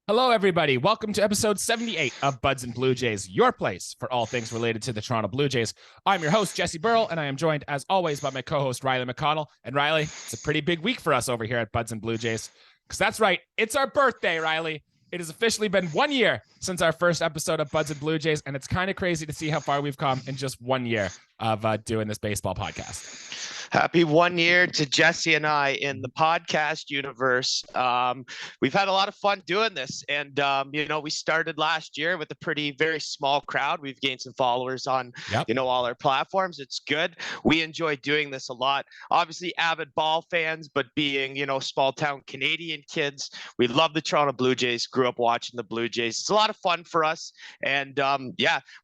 Hello, everybody. Welcome to episode 78 of Buds and Blue Jays, your place for all things related to the Toronto Blue Jays. I'm your host, Jesse Burrell, and I am joined, as always, by my co-host, Riley McConnell. And Riley, it's a pretty big week for us over here at Buds and Blue Jays, because that's right, it's our birthday, Riley. It has officially been 1 year since our first episode of Buds and Blue Jays, and it's kind of crazy to see how far we've come in just 1 year of doing this baseball podcast. Happy 1 year to Jesse and I in the podcast universe. We've had a lot of fun doing this. And, we started last year with a very small crowd. We've gained some followers on, all our platforms. It's good. We enjoy doing this a lot. Obviously, avid ball fans, but being, small town Canadian kids, we love the Toronto Blue Jays, grew up watching the Blue Jays. It's a lot of fun for us. And,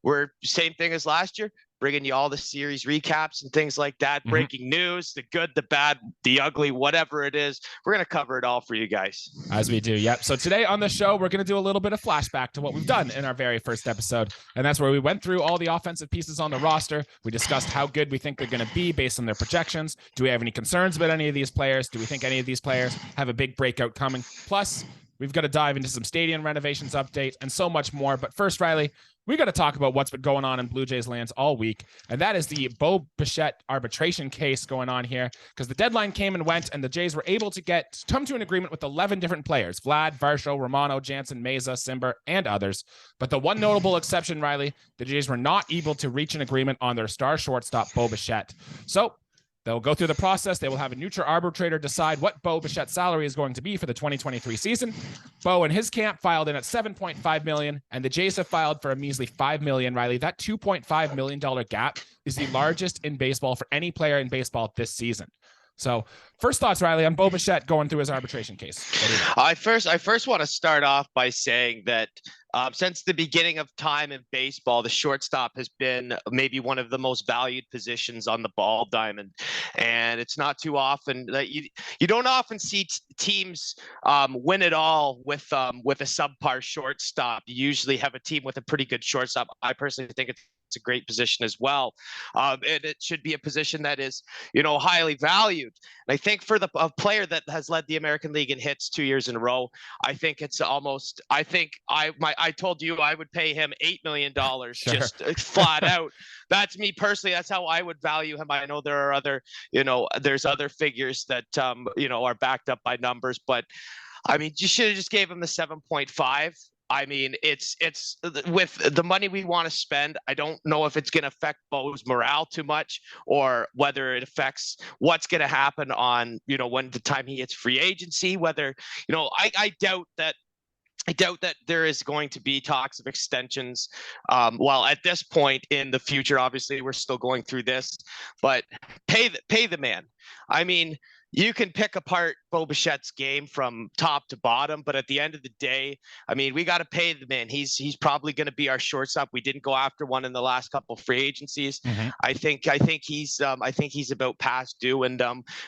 we're same thing as last year, bringing you all the series recaps and things like that, breaking news, the good, the bad, the ugly, whatever it is. We're going to cover it all for you guys. As we do, yep. So today on the show, we're going to do a little bit of flashback to what we've done in our very first episode. And that's where we went through all the offensive pieces on the roster. We discussed how good we think they're going to be based on their projections. Do we have any concerns about any of these players? Do we think any of these players have a big breakout coming? Plus, we've got to dive into some stadium renovations updates and so much more. But first, Riley, we got to talk about what's been going on in Blue Jays lands all week, and that is the Bo Bichette arbitration case going on here, because the deadline came and went, and the Jays were able to come to an agreement with 11 different players: Vlad, Varsho, Romano, Jansen, Meza, Simber, and others. But the one notable exception, Riley, the Jays were not able to reach an agreement on their star shortstop, Bo Bichette. So they'll go through the process. They will have a neutral arbitrator decide what Bo Bichette's salary is going to be for the 2023 season. Bo and his camp filed in at $7.5 million, and the Jays have filed for a measly $5 million, Riley. That $2.5 million gap is the largest in baseball for any player in baseball this season. So first thoughts, Riley, on Bo Bichette going through his arbitration case. I first want to start off by saying that since the beginning of time in baseball, the shortstop has been maybe one of the most valued positions on the ball diamond. And it's not too often that you don't often see teams win it all with a subpar shortstop. You usually have a team with a pretty good shortstop. I personally think it's a great position as well. And it should be a position that is, highly valued. And I think for a player that has led the American League in hits 2 years in a row, I think it's almost, I told you I would pay him $8 million just flat out. That's me personally. That's how I would value him. I know there are other, there's other figures that, are backed up by numbers, but I mean, you should have just gave him the 7.5. I mean, it's with the money we want to spend. I don't know if it's going to affect Bo's morale too much, or whether it affects what's going to happen on, when the time he hits free agency, whether, I doubt that. I doubt that there is going to be talks of extensions. Well, at this point in the future, obviously we're still going through this, but pay the man. I mean, you can pick apart Bo Bichette's game from top to bottom, but at the end of the day, I mean, we got to pay the man. He's probably going to be our shortstop. We didn't go after one in the last couple of free agencies. I think he's about past due, and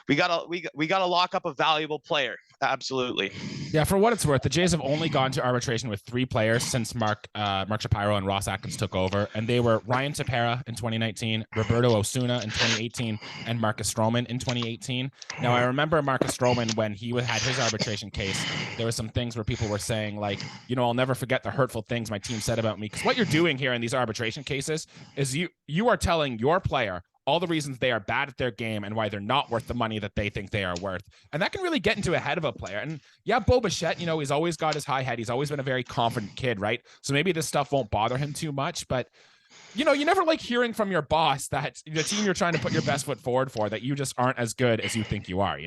we gotta lock up a valuable player. Absolutely. Yeah, for what it's worth, the Jays have only gone to arbitration with 3 players since Mark Shapiro and Ross Atkins took over, and they were Ryan Tepera in 2019, Roberto Osuna in 2018, and Marcus Stroman in 2018. Now, I remember Marcus Stroman, when he had his arbitration case, there were some things where people were saying, like, I'll never forget the hurtful things my team said about me. Because what you're doing here in these arbitration cases is you are telling your player all the reasons they are bad at their game and why they're not worth the money that they think they are worth. And that can really get into a head of a player. And yeah, Bo Bichette, he's always got his high head. He's always been a very confident kid, right? So maybe this stuff won't bother him too much, but you never like hearing from your boss that the team you're trying to put your best foot forward for, that you just aren't as good as you think you are,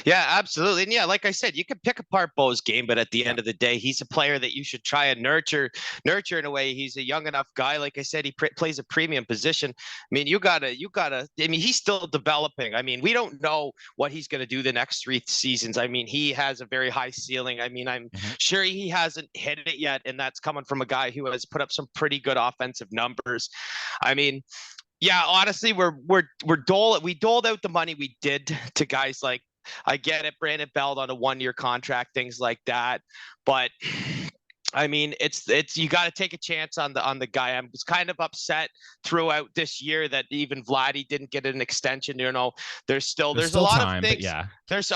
Yeah, absolutely. And yeah, like I said, you can pick apart Bo's game, but at the end of the day, he's a player that you should try and nurture in a way. He's a young enough guy. Like I said, he plays a premium position. I mean, you gotta, I mean, he's still developing. I mean, we don't know what he's going to do the next 3 seasons. I mean, he has a very high ceiling. I mean, I'm sure he hasn't hit it yet. And that's coming from a guy who has put up some pretty good offensive numbers. I mean, yeah, honestly, we doled out the money we did to guys like, I get it, Brandon Belt on a 1-year contract, things like that. But I mean, it's you got to take a chance on the guy. I was kind of upset throughout this year that even Vladdy didn't get an extension. There's There's a still lot of time, but things. yeah. There's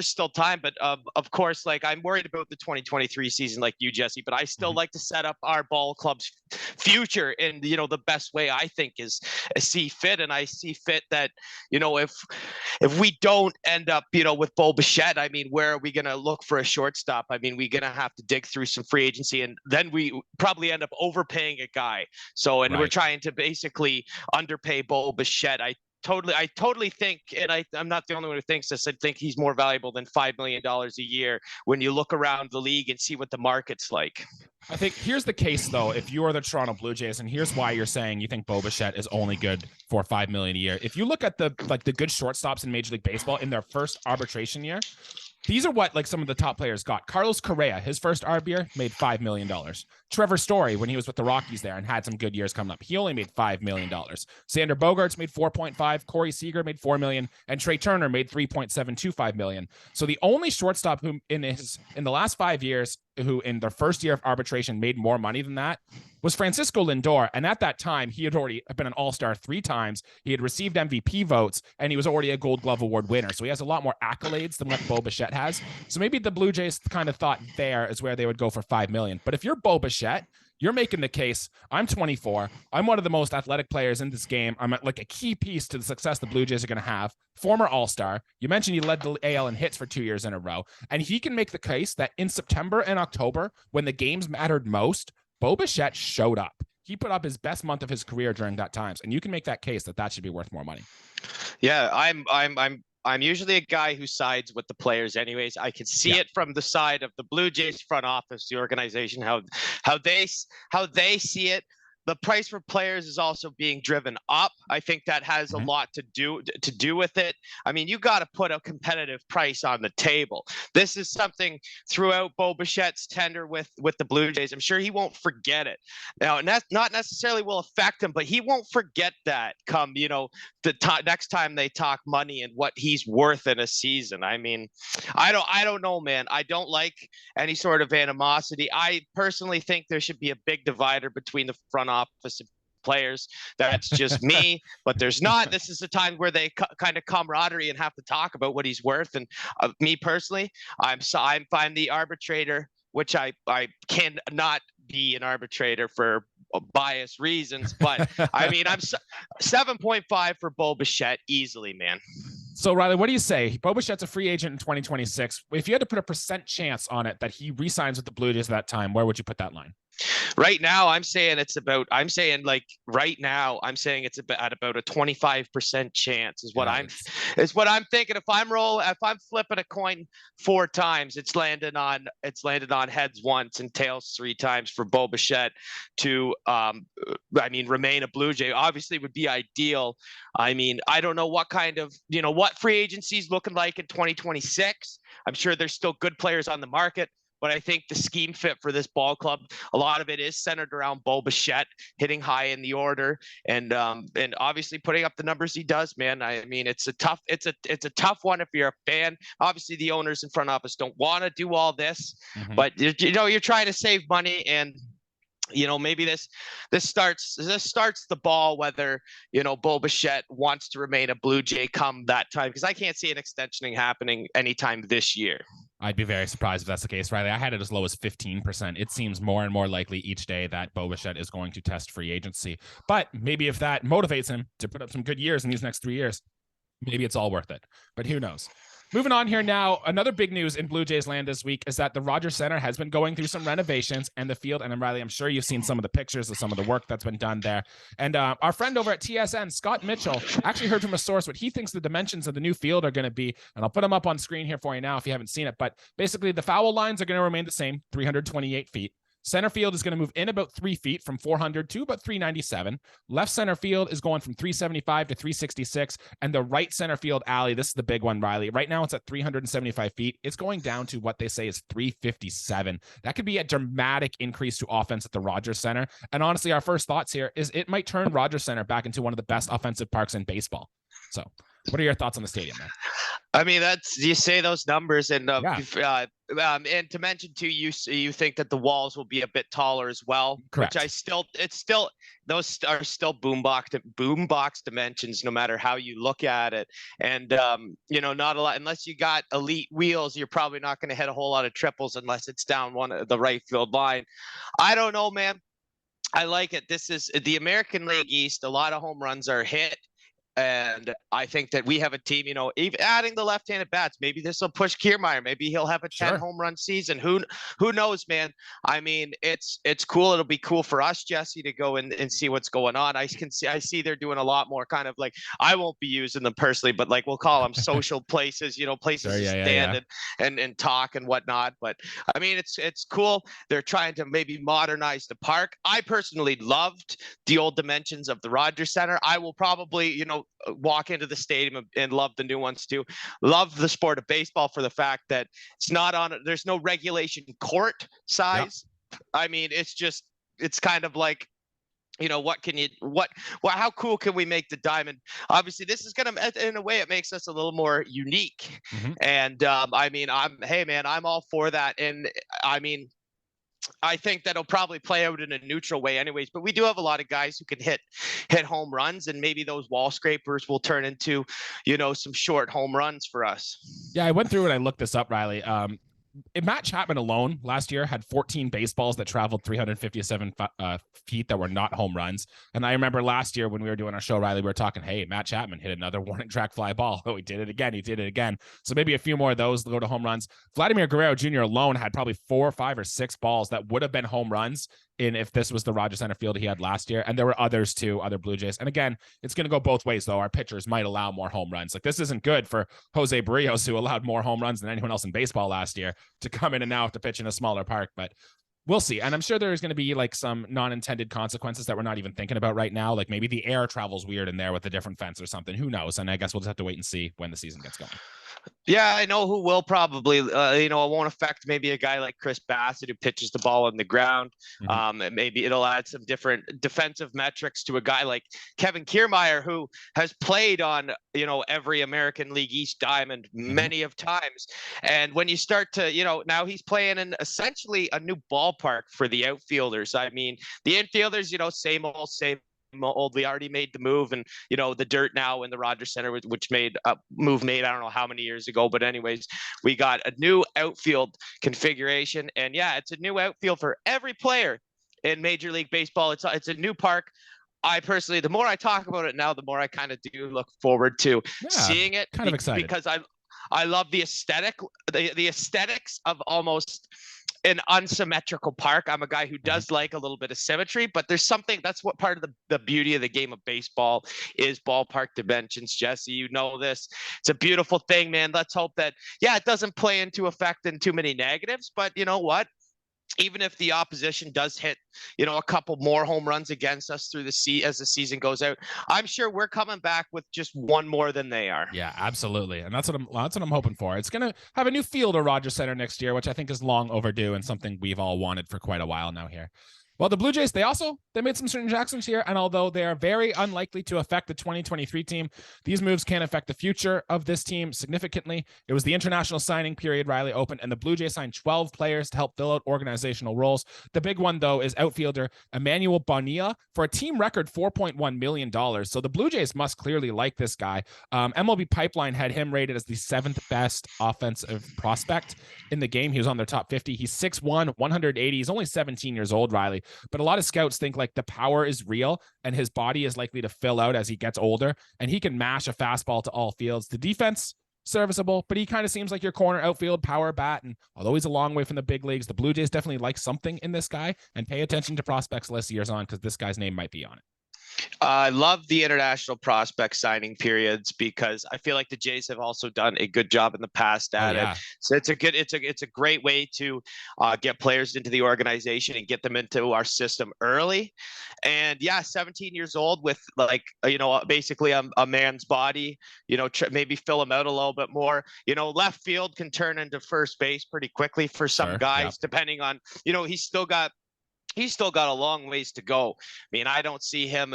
still time, but of course, like I'm worried about the 2023 season, like you, Jesse. But I still like to set up our ball club's future in the best way I think is see fit, and I see fit that if we don't end up, with Bo Bichette, I mean, where are we going to look for a shortstop? I mean, we're going to have to dig through some free agency, and then we probably end up overpaying a guy. So, and we're trying to basically underpay Bo Bichette. I totally think, and I'm not the only one who thinks this, I think he's more valuable than $5 million a year when you look around the league and see what the market's like. I think here's the case, though, if you are the Toronto Blue Jays, and here's why you're saying you think Bo Bichette is only good for $5 million a year. If you look at the good shortstops in Major League Baseball in their first arbitration year, these are what some of the top players got. Carlos Correa, his first arb year, made $5 million. Trevor Story, when he was with the Rockies there and had some good years coming up, he only made $5 million. Xander Bogaerts made 4.5, Corey Seager made $4 million, and Trey Turner made $3.725 million. So the only shortstop who in the last 5 years who in their first year of arbitration made more money than that was Francisco Lindor. And at that time, he had already been an all-star 3 times. He had received MVP votes, and he was already a Gold Glove Award winner. So he has a lot more accolades than what Bo Bichette has. So maybe the Blue Jays kind of thought there is where they would go for $5 million. But if you're Bo Bichette, you're making the case. I'm 24. I'm one of the most athletic players in this game. I'm a key piece to the success the Blue Jays are going to have. Former All-Star. You mentioned he led the AL in hits for 2 years in a row. And he can make the case that in September and October, when the games mattered most, Bo Bichette showed up. He put up his best month of his career during that times. And you can make that case that should be worth more money. Yeah, I'm usually a guy who sides with the players anyways. I can see it from the side of the Blue Jays front office, the organization, how they see it. The price for players is also being driven up. I think that has a lot to do with it. I mean, you got to put a competitive price on the table. This is something throughout Bo Bichette's tenure with the Blue Jays. I'm sure he won't forget it. Now, and that not necessarily will affect him, but he won't forget that come, next time they talk money and what he's worth in a season. I mean, I don't know, man. I don't like any sort of animosity. I personally think there should be a big divider between the front office and players. That's just me, but there's not. This is the time where they kind of camaraderie and have to talk about what he's worth. And me personally, I'm the arbitrator, which I cannot be an arbitrator for bias reasons, but I mean, I'm 7.5 for Bo Bichette easily, man. So, Riley, what do you say? Bo Bichette's a free agent in 2026. If you had to put a percent chance on it that he re-signs with the Blue Jays at that time, where would you put that line? Right now, I'm saying it's at about a 25% chance is what I'm thinking. If I'm flipping a coin 4 times, it's landed on heads once and tails 3 times for Bo Bichette to, remain a Blue Jay. Obviously would be ideal. I mean, I don't know what kind of, what free agency is looking like in 2026. I'm sure there's still good players on the market. But I think the scheme fit for this ball club, a lot of it is centered around Bo Bichette hitting high in the order and obviously putting up the numbers he does, man. I mean, it's a tough one if you're a fan. Obviously, the owners in front office don't want to do all this, but you're trying to save money and. Maybe this starts the ball whether, Bo Bichette wants to remain a Blue Jay come that time, because I can't see an extensioning happening anytime this year. I'd be very surprised if that's the case, Riley. I had it as low as 15%. It seems more and more likely each day that Bo Bichette is going to test free agency. But maybe if that motivates him to put up some good years in these next 3 years, maybe it's all worth it. But who knows? Moving on here now, another big news in Blue Jays land this week is that the Rogers Center has been going through some renovations and the field. And Riley, I'm sure you've seen some of the pictures of some of the work that's been done there. And our friend over at TSN, Scott Mitchell, actually heard from a source what he thinks the dimensions of the new field are going to be. And I'll put them up on screen here for you now if you haven't seen it. But basically, the foul lines are going to remain the same, 328 feet. Center field is going to move in about 3 feet from 400 to about 397. Left center field is going from 375 to 366. And the right center field alley, this is the big one, Riley. Right now it's at 375 feet. It's going down to what they say is 357. That could be a dramatic increase to offense at the Rogers Center. And honestly, our first thoughts here is it might turn Rogers Center back into one of the best offensive parks in baseball. So what are your thoughts on the stadium, man? I mean, you say those numbers and and to mention too, you think that the walls will be a bit taller as well, Correct. which those are still boombox dimensions, no matter how you look at it. And not a lot unless you got elite wheels. You're probably not going to hit a whole lot of triples unless it's down one of the right field line. I don't know, man. I like it. This is the American League East. A lot of home runs are hit. And I think that we have a team, even adding the left-handed bats, maybe this will push Kiermaier. Maybe he'll have a 10 home run season. Who knows, man? I mean, it's cool. It'll be cool for us, Jesse, to go and see what's going on. I see they're doing a lot more kind of like, I won't be using them personally, but like we'll call them social places, places to stand and talk and whatnot. But I mean, it's cool. They're trying to maybe modernize the park. I personally loved the old dimensions of the Rogers Center. I will probably, walk into the stadium and love the new ones too. Love the sport of baseball for the fact that there's no regulation court size. Yep. I mean, it's kind of like, how cool can we make the diamond? Obviously this is in a way it makes us a little more unique. Mm-hmm. And I'm all for that. And I mean, I think that'll probably play out in a neutral way anyways, but we do have a lot of guys who can hit home runs, and maybe those wall scrapers will turn into, some short home runs for us. Yeah, I went through and I looked this up, Riley. Matt Chapman alone last year had 14 baseballs that traveled 357 feet that were not home runs. And I remember last year when we were doing our show, Riley, we were talking, hey, Matt Chapman hit another warning track fly ball. Oh, he did it again. So maybe a few more of those go to home runs. Vladimir Guerrero Jr. alone had probably 4, 5, or 6 balls that would have been home runs if this was the Rogers Center field he had last year. And there were others too, other Blue Jays. And again, it's going to go both ways, though. Our pitchers might allow more home runs. Like, this isn't good for Jose Barrios, who allowed more home runs than anyone else in baseball last year, to come in and now have to pitch in a smaller park. But we'll see. And I'm sure there's going to be like some non-intended consequences that we're not even thinking about right now. Like maybe the air travels weird in there with a different fence or something. Who knows? And I guess we'll just have to wait and see when the season gets going. Yeah, I know who will probably, it won't affect maybe a guy like Chris Bassett who pitches the ball on the ground. Mm-hmm. Maybe it'll add some different defensive metrics to a guy like Kevin Kiermaier, who has played on, every American League East diamond many of times. And when you start to, now he's playing in essentially a new ballpark for the outfielders. I mean, the infielders, same old. We already made the move, and the dirt now in the Rogers Center, which made a move I don't know how many years ago, but anyways, we got a new outfield configuration, and yeah, it's a new outfield for every player in Major League Baseball. It's a new park. I personally, the more I talk about it now, the more I kind of do look forward to seeing it. Kind of excited because I love the aesthetics of almost an unsymmetrical park. I'm a guy who does like a little bit of symmetry, but there's something that's what part of the beauty of the game of baseball is, ballpark dimensions. Jesse, this. It's a beautiful thing, man. Let's hope that, it doesn't play into effect in too many negatives, but you know what? Even if the opposition does hit, a couple more home runs against us through as the season goes out, I'm sure we're coming back with just one more than they are. Yeah, absolutely. And that's what I'm hoping for. It's going to have a new field at Rogers Center next year, which I think is long overdue and something we've all wanted for quite a while now here. Well, the Blue Jays, they made some transactions here, and although they are very unlikely to affect the 2023 team, these moves can affect the future of this team significantly. It was the international signing period, Riley, opened, and the Blue Jays signed 12 players to help fill out organizational roles. The big one, though, is outfielder Emmanuel Bonilla for a team record $4.1 million. So the Blue Jays must clearly like this guy. MLB Pipeline had him rated as the 7th best offensive prospect in the game. He was on their top 50. He's 6'1", 180. He's only 17 years old, Riley. But a lot of scouts think like the power is real and his body is likely to fill out as he gets older, and he can mash a fastball to all fields. The defense, serviceable, but he kind of seems like your corner outfield power bat. And although he's a long way from the big leagues, the Blue Jays definitely like something in this guy, and pay attention to prospects list years on, because this guy's name might be on it. I love the international prospect signing periods because I feel like the Jays have also done a good job in the past at it. So it's a great way to get players into the organization and get them into our system early. And 17 years old with basically a man's body, maybe fill him out a little bit more. Left field can turn into first base pretty quickly for some guys, depending on, he's still got a long ways to go. I mean, I don't see him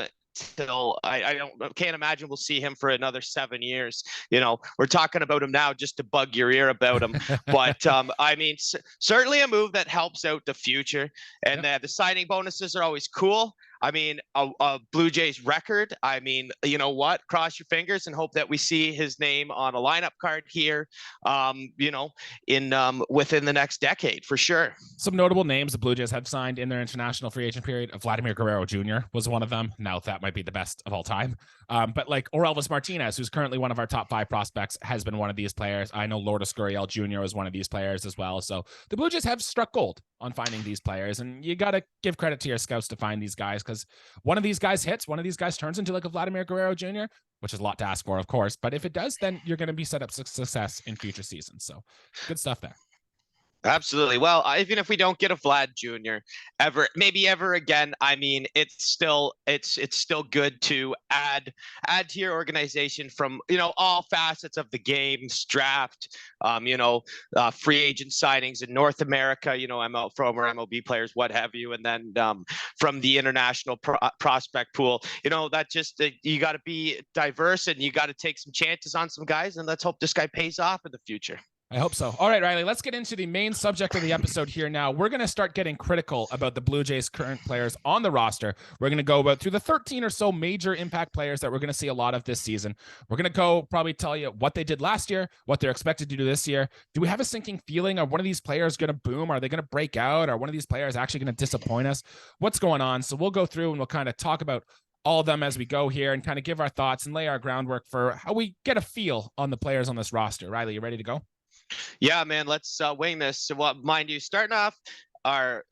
until I can't imagine we'll see him for another 7 years. We're talking about him now just to bug your ear about him. But I mean, certainly a move that helps out the future. And the signing bonuses are always cool. I mean, a Blue Jays record. I mean, you know what? Cross your fingers and hope that we see his name on a lineup card here, within the next decade for sure. Some notable names the Blue Jays have signed in their international free agent period. Vladimir Guerrero Jr. was one of them. Now that might be the best of all time. But like Orelvis Martinez, who's currently one of our top 5 prospects, has been one of these players. I know Lourdes Gurriel Jr. is one of these players as well. So the Blue Jays have struck gold on finding these players, and you got to give credit to your scouts to find these guys, because one of these guys hits, one of these guys turns into like a Vladimir Guerrero Jr., which is a lot to ask for, of course. But if it does, then you're going to be set up for success in future seasons. So good stuff there. Absolutely. Well, even if we don't get a Vlad Jr. maybe ever again, I mean, it's still good to add to your organization from, all facets of the games, draft, free agent signings in North America, former MLB players, what have you. And then from the international prospect pool, that just, you got to be diverse and you got to take some chances on some guys, and let's hope this guy pays off in the future. I hope so. All right, Riley, let's get into the main subject of the episode here now. We're going to start getting critical about the Blue Jays' current players on the roster. We're going to go through the 13 or so major impact players that we're going to see a lot of this season. We're going to probably tell you what they did last year, what they're expected to do this year. Do we have a sinking feeling? Are one of these players going to boom? Are they going to break out? Are one of these players actually going to disappoint us? What's going on? So we'll go through and we'll kind of talk about all of them as we go here and kind of give our thoughts and lay our groundwork for how we get a feel on the players on this roster. Riley, you ready to go? Yeah, man, let's wing this. So, mind you, starting off our,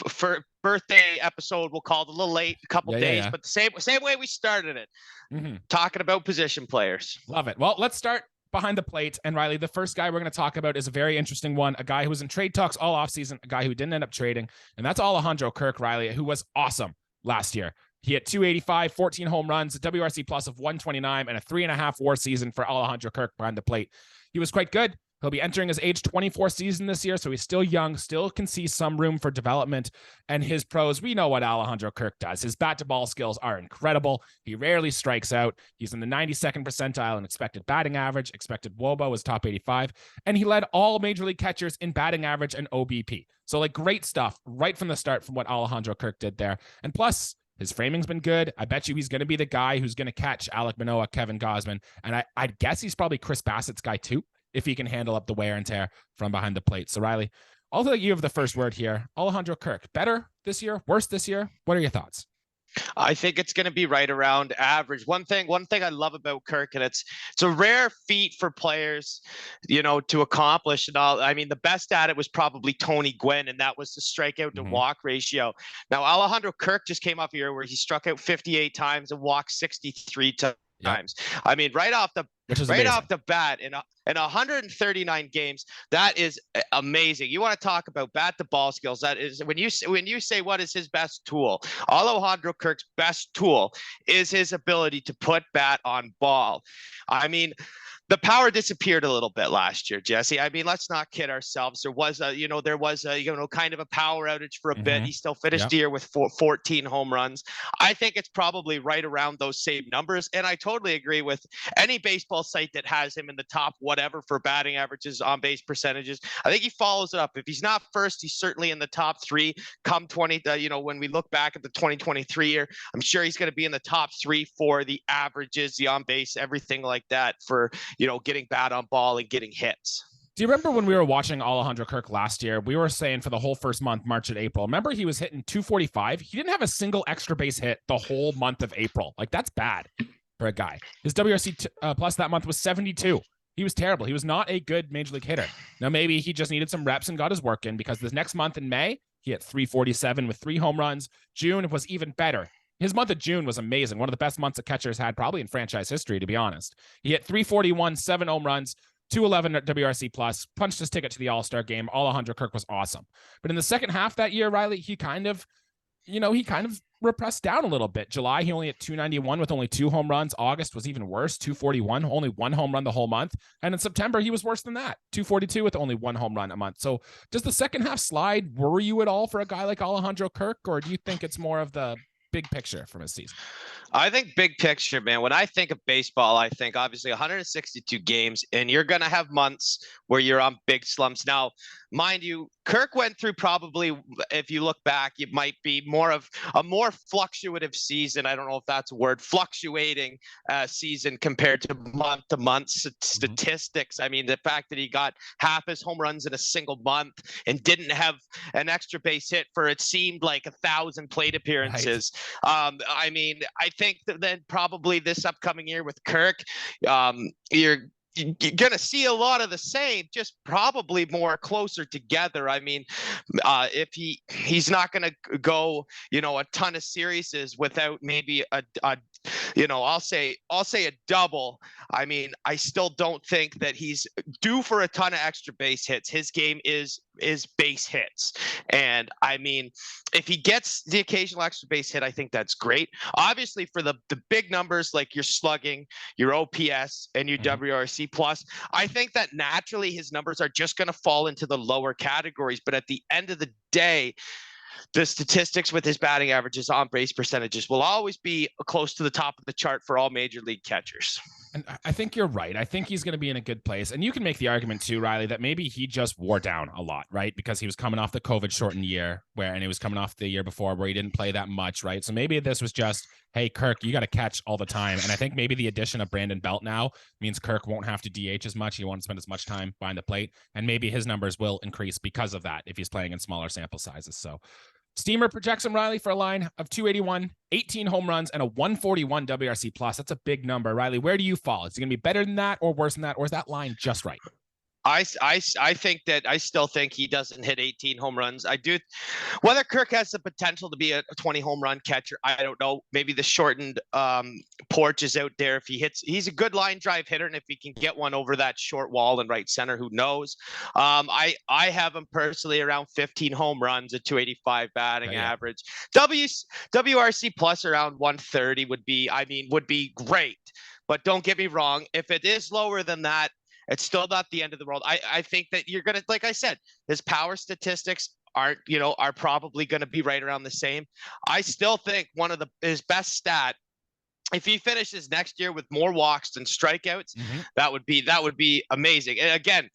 for birthday episode, we'll call it a little late, a couple days, but the same way we started it, talking about position players. Love it. Well, let's start behind the plate. And Riley, the first guy we're going to talk about is a very interesting one, a guy who was in trade talks all offseason, a guy who didn't end up trading, and that's Alejandro Kirk, Riley, who was awesome last year. He hit 285, 14 home runs, a WRC plus of 129, and a 3.5 WAR season for Alejandro Kirk behind the plate. He was quite good. He'll be entering his age 24 season this year, so he's still young, still can see some room for development. And his pros, we know what Alejandro Kirk does. His bat-to-ball skills are incredible. He rarely strikes out. He's in the 92nd percentile in expected batting average. Expected WOBA was top 85. And he led all Major League catchers in batting average and OBP. So, great stuff right from the start from what Alejandro Kirk did there. And plus, his framing's been good. I bet you he's going to be the guy who's going to catch Alek Manoah, Kevin Gausman. And I'd guess he's probably Chris Bassett's guy too, if he can handle up the wear and tear from behind the plate. So, Riley, I'll let you have the first word here. Alejandro Kirk, better this year, worse this year? What are your thoughts? I think it's going to be right around average. One thing I love about Kirk, and it's a rare feat for players, to accomplish and all. I mean, the best at it was probably Tony Gwynn, and that was the strikeout to walk ratio. Now, Alejandro Kirk just came off a year where he struck out 58 times and walked 63 times. I mean, right off the bat in 139 games, that is amazing. You want to talk about bat to ball skills? That is when you say what is his best tool. Alejandro Kirk's best tool is his ability to put bat on ball. I mean, the power disappeared a little bit last year, Jesse. I mean, let's not kid ourselves. There was a kind of a power outage for a bit. He still finished the year with 14 home runs. I think it's probably right around those same numbers. And I totally agree with any baseball site that has him in the top whatever for batting averages, on base percentages. I think he follows it up. If he's not first, he's certainly in the top 3 come when we look back at the 2023 year. I'm sure he's going to be in the top 3 for the averages, the on base, everything like that for getting bat on ball and getting hits. Do you remember when we were watching Alejandro Kirk last year, we were saying for the whole first month, March and April, remember he was hitting 245? He didn't have a single extra base hit the whole month of April. That's bad for a guy. His WRC plus that month was 72. He was terrible. He was not a good Major League hitter. Now, maybe he just needed some reps and got his work in, because this next month in May, he hit 347 with 3 home runs. June was even better. His month of June was amazing. One of the best months a catcher's had probably in franchise history, to be honest. He hit 341, 7 home runs, 211 at WRC plus, punched his ticket to the All-Star game. Alejandro Kirk was awesome. But in the second half that year, Riley, he kind of repressed down a little bit. July, he only hit 291 with only 2 home runs. August was even worse, 241, only 1 home run the whole month. And in September, he was worse than that, 242 with only 1 home run a month. So does the second half slide worry you at all for a guy like Alejandro Kirk, or do you think it's more of the big picture from his season? I think big picture, man. When I think of baseball, I think obviously 162 games, and you're going to have months where you're on big slumps. Now, mind you, Kirk went through probably, if you look back, it might be more of a more fluctuative season. I don't know if that's a word, fluctuating season compared to month statistics. I mean, the fact that he got half his home runs in a single month and didn't have an extra base hit for it seemed like 1,000 plate appearances. I mean, I think that then probably this upcoming year with Kirk, you're going to see a lot of the same, just probably more closer together. I mean, if he's not going to go, a ton of series without maybe I'll say a double. I mean, I still don't think that he's due for a ton of extra base hits. His game is base hits. And I mean, if he gets the occasional extra base hit, I think that's great. Obviously for the big numbers, like your slugging, your OPS and your WRC plus, I think that naturally his numbers are just going to fall into the lower categories. But at the end of the day, the statistics with his batting averages, on base percentages will always be close to the top of the chart for all major league catchers. And I think you're right. I think he's going to be in a good place. And you can make the argument too, Riley, that maybe he just wore down a lot, right? Because he was coming off the COVID shortened year and he was coming off the year before where he didn't play that much, right? So maybe this was just, hey, Kirk, you got to catch all the time. And I think maybe the addition of Brandon Belt now means Kirk won't have to DH as much. He won't spend as much time behind the plate. And maybe his numbers will increase because of that if he's playing in smaller sample sizes. So Steamer projects him, Riley, for a line of 281, 18 home runs, and a 141 WRC plus. That's a big number. Riley, where do you fall? Is it going to be better than that or worse than that? Or is that line just right? I still think he doesn't hit 18 home runs. I do. Whether Kirk has the potential to be a 20 home run catcher, I don't know. Maybe the shortened porch is out there. If he's a good line drive hitter, and if he can get one over that short wall in right center, who knows? I have him personally around 15 home runs, a 285 batting average. WRC plus around 130 would be great. But don't get me wrong, if it is lower than that, it's still not the end of the world. I think that you're going to, like I said, his power statistics are probably going to be right around the same. I still think his best stat, if he finishes next year with more walks than strikeouts, that would be amazing. And again,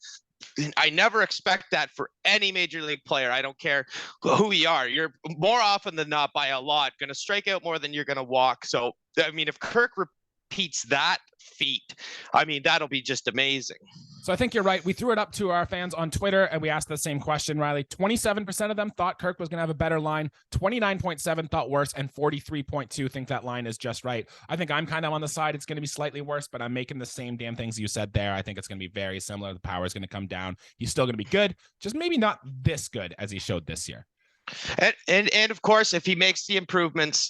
I never expect that for any major league player. I don't care who you are. You're more often than not by a lot going to strike out more than you're going to walk. So, I mean, if Kirk repeats that feat, I mean, that'll be just amazing. So I think you're right. We threw it up to our fans on Twitter and we asked the same question, Riley. 27% of them thought Kirk was going to have a better line. 29.7 thought worse, and 43.2 think that line is just right. I think I'm kind of on the side it's going to be slightly worse, but I'm making the same damn things you said there. I think it's going to be very similar. The power is going to come down. He's still going to be good, just maybe not this good as he showed this year. And of course, if he makes the improvements,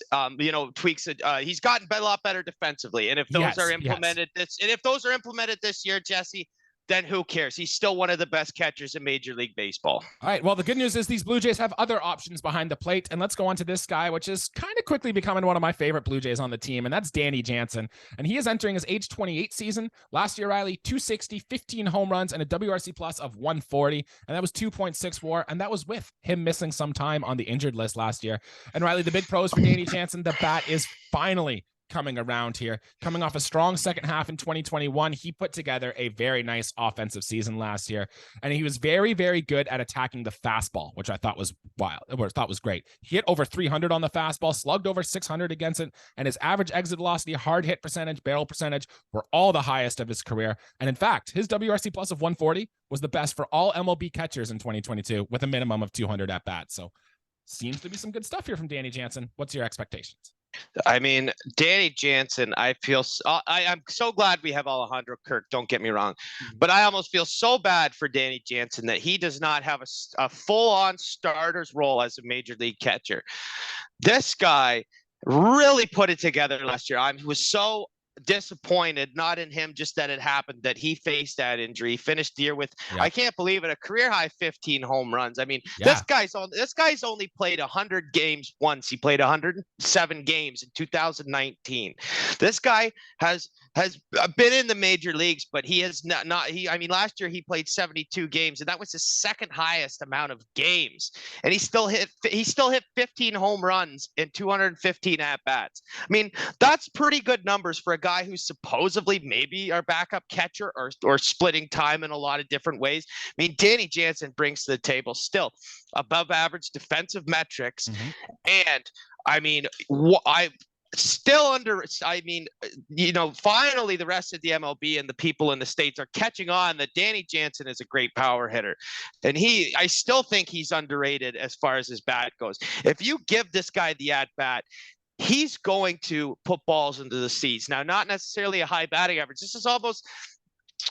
tweaks it, he's gotten a lot better defensively. And if those are implemented this year, Jesse, then who cares? He's still one of the best catchers in Major League Baseball. All right. Well, the good news is these Blue Jays have other options behind the plate. And let's go on to this guy, which is kind of quickly becoming one of my favorite Blue Jays on the team. And that's Danny Jansen. And he is entering his age 28 season. Last year, Riley, 260, 15 home runs, and a WRC plus of 140. And that was 2.6 WAR. And that was with him missing some time on the injured list last year. And Riley, the big pros for Danny Jansen, the bat is finally coming around here. Coming off a strong second half in 2021, he put together a very nice offensive season last year, and he was very, very good at attacking the fastball, which I thought was great. He hit over 300 on the fastball, slugged over 600 against it, and his average exit velocity, hard hit percentage, barrel percentage were all the highest of his career. And in fact, his WRC plus of 140 was the best for all MLB catchers in 2022 with a minimum of 200 at bats. So seems to be some good stuff here from Danny Jansen. What's your expectations? I mean, Danny Jansen, I'm so glad we have Alejandro Kirk, don't get me wrong, but I almost feel so bad for Danny Jansen that he does not have a full-on starter's role as a major league catcher. This guy really put it together last year. He was so disappointed, not in him, just that it happened, that he faced that injury. He finished the year with, I can't believe it, a career high 15 home runs. I mean, this guy's only played 100 games once. He played 107 games in 2019. This guy has been in the major leagues, but he has not I mean, last year he played 72 games, and that was his second highest amount of games, and he still hit 15 home runs in 215 at bats. I mean, that's pretty good numbers for a guy who's supposedly maybe our backup catcher, or splitting time in a lot of different ways. I mean, Danny Jansen brings to the table still above average defensive metrics, and I mean, finally the rest of the MLB and the people in the States are catching on that Danny Jansen is a great power hitter. And I still think he's underrated as far as his bat goes. If you give this guy the at bat, he's going to put balls into the seats. Now, not necessarily a high batting average. This is almost,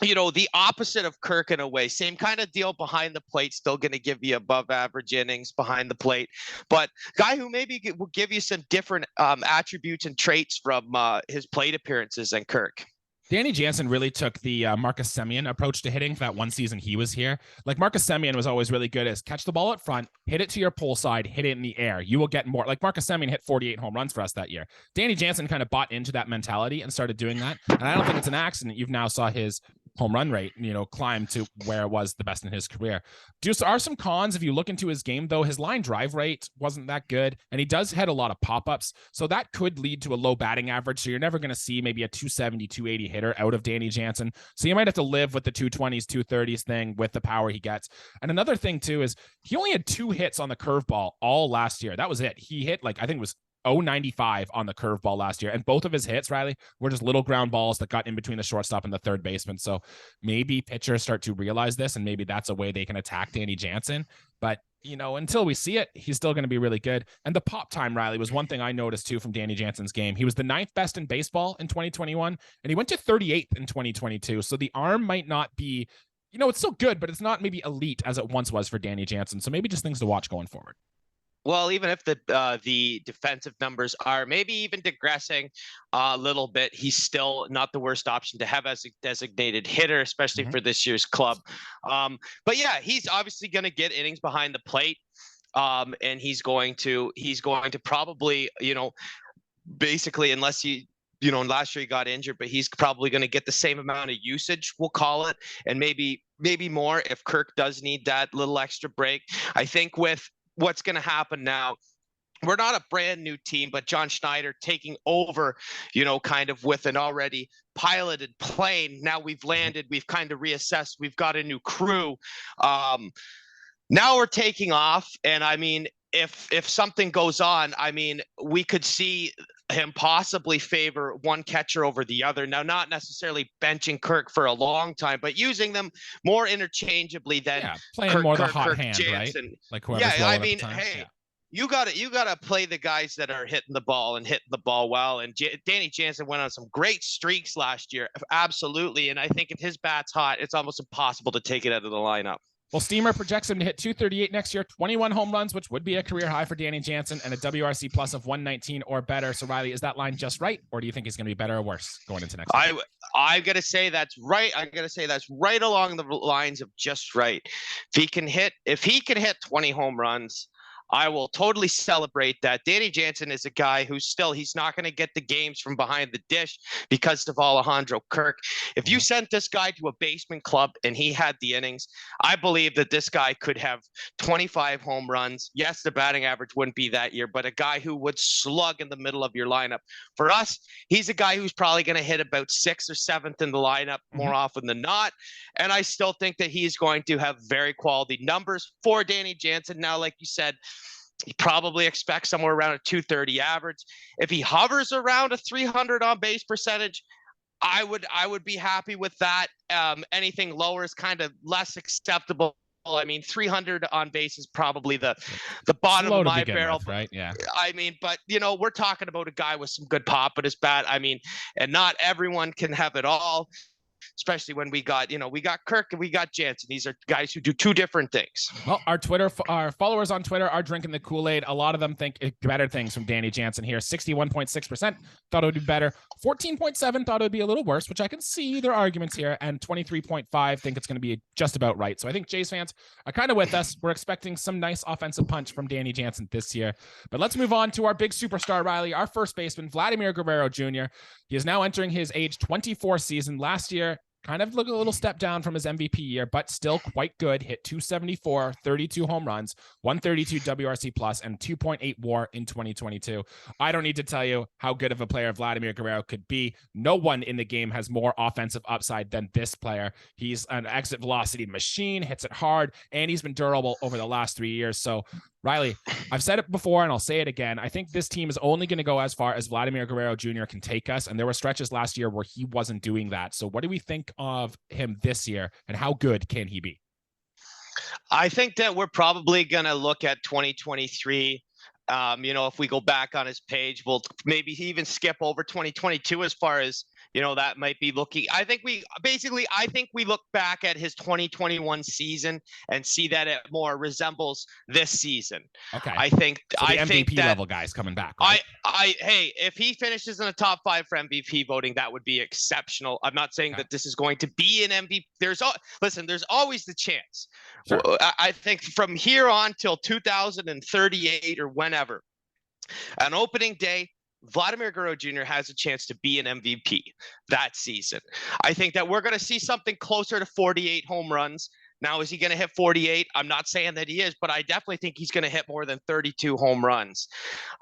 the opposite of Kirk in a way. Same kind of deal behind the plate, still going to give you above average innings behind the plate, but guy who maybe will give you some different attributes and traits from his plate appearances than Kirk. Danny Jansen really took the Marcus Semien approach to hitting for that one season he was here. Like, Marcus Semien was always really good as catch the ball up front, hit it to your pull side, hit it in the air. You will get more. Like, Marcus Semien hit 48 home runs for us that year. Danny Jansen kind of bought into that mentality and started doing that. And I don't think it's an accident. You've now saw his home run rate, climb to where it was the best in his career. There are some cons. If you look into his game, though, his line drive rate wasn't that good, and he does hit a lot of pop-ups, so that could lead to a low batting average. So you're never going to see maybe a 270, 280 hitter out of Danny Jansen. So you might have to live with the 220s, 230s thing with the power he gets. And another thing, too, is he only had 2 hits on the curveball all last year. That was it. He hit, I think it was 0.95 on the curveball last year. And both of his hits, Riley, were just little ground balls that got in between the shortstop and the third baseman. So maybe pitchers start to realize this, and maybe that's a way they can attack Danny Jansen. But, until we see it, he's still going to be really good. And the pop time, Riley, was one thing I noticed too from Danny Jansen's game. He was the 9th best in baseball in 2021, and he went to 38th in 2022. So the arm might not be, it's still good, but it's not maybe elite as it once was for Danny Jansen. So maybe just things to watch going forward. Well, even if the defensive numbers are maybe even digressing a little bit, he's still not the worst option to have as a designated hitter, especially for this year's club. But yeah, he's obviously going to get innings behind the plate, and he's going to probably, basically, unless last year he got injured, but he's probably going to get the same amount of usage, we'll call it, and maybe more if Kirk does need that little extra break. I think with what's going to happen now, we're not a brand new team, but John Schneider taking over, kind of with an already piloted plane. Now we've landed, we've kind of reassessed, we've got a new crew. Now we're taking off. And I mean, if something goes on, I mean, we could see him possibly favor one catcher over the other. Now, not necessarily benching Kirk for a long time, but using them more interchangeably than playing more the hot hand, Jansen. Right? Like whoever's I mean, hey, you gotta play the guys that are hitting the ball and hitting the ball well. And Danny Jansen went on some great streaks last year, absolutely. And I think if his bat's hot, it's almost impossible to take it out of the lineup. Well, Steamer projects him to hit 238 next year, 21 home runs, which would be a career high for Danny Jansen, and a WRC plus of 119 or better. So, Riley, is that line just right, or do you think he's going to be better or worse going into next year? I'm going to say that's right. I'm going to say that's right along the lines of just right. If he can hit 20 home runs, I will totally celebrate that. Danny Jansen is a guy who's he's not going to get the games from behind the dish because of Alejandro Kirk. If you sent this guy to a basement club and he had the innings, I believe that this guy could have 25 home runs. Yes, the batting average wouldn't be that year, but a guy who would slug in the middle of your lineup. For us, he's a guy who's probably going to hit about 6th or 7th in the lineup more often than not. And I still think that he's going to have very quality numbers for Danny Jansen. Now, like you said, he probably expects somewhere around a 230 average. If he hovers around a 300 on base percentage, I would be happy with that. Anything lower is kind of less acceptable. I mean, 300 on base is probably the bottom of my barrel, with, right? Yeah. I mean, but we're talking about a guy with some good pop at his bat. I mean, and not everyone can have it all. especially when we got Kirk and we got Jansen. These are guys who do two different things. Well, our followers on Twitter are drinking the Kool-Aid. A lot of them think better things from Danny Jansen here. 61.6% thought it would be better. 14.7 thought it would be a little worse, which I can see their arguments here. And 23.5 think it's going to be just about right. So I think Jays fans are kind of with us. We're expecting some nice offensive punch from Danny Jansen this year. But let's move on to our big superstar, Riley, our first baseman, Vladdy Guerrero Jr. He is now entering his age 24 season. Last year, kind of look a little step down from his MVP year, but still quite good. Hit 274, 32 home runs, 132 WRC plus, and 2.8 WAR in 2022. I don't need to tell you how good of a player Vladdy Guerrero could be. No one in the game has more offensive upside than this player. He's an exit velocity machine, hits it hard, and he's been durable over the last 3 years. So Riley, I've said it before and I'll say it again. I think this team is only going to go as far as Vladdy Guerrero Jr. can take us. And there were stretches last year where he wasn't doing that. So what do we think of him this year and how good can he be? I think that we're probably going to look at 2023. If we go back on his page, we'll maybe even skip over 2022 as far as, that might be looking. I think we look back at his 2021 season and see that it more resembles this season. Okay. I think MVP that level guys coming back. Right? Hey, if he finishes in the top 5 for MVP voting, that would be exceptional. I'm not saying that this is going to be an MVP. There's always the chance. Sure. I think from here on till 2038 or whenever, on opening day, Vladdy Guerrero Jr. has a chance to be an MVP that season. I think that we're going to see something closer to 48 home runs. Now, is he going to hit 48? I'm not saying that he is, but I definitely think he's going to hit more than 32 home runs.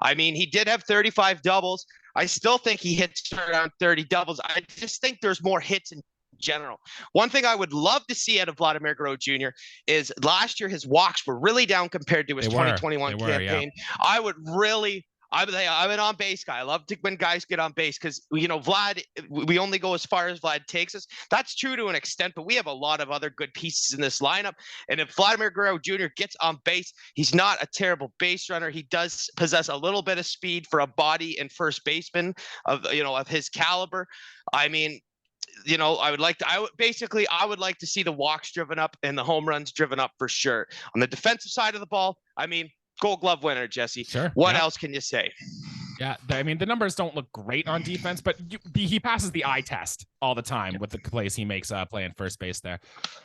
I mean, he did have 35 doubles. I still think he hits around 30 doubles. I just think there's more hits in general. One thing I would love to see out of Vladdy Guerrero Jr. is last year his walks were really down compared to his 2021 campaign. Yeah. I'm an on-base guy. I love when guys get on base because, Vlad, we only go as far as Vlad takes us. That's true to an extent, but we have a lot of other good pieces in this lineup. And if Vladdy Guerrero Jr. gets on base, he's not a terrible base runner. He does possess a little bit of speed for a body and first baseman of his caliber. I mean, I would like to see the walks driven up and the home runs driven up for sure. On the defensive side of the ball, I mean, Gold Glove winner, Jesse. Sure. What else can you say? Yeah, I mean, the numbers don't look great on defense, but he passes the eye test all the time with the plays he makes playing first base there.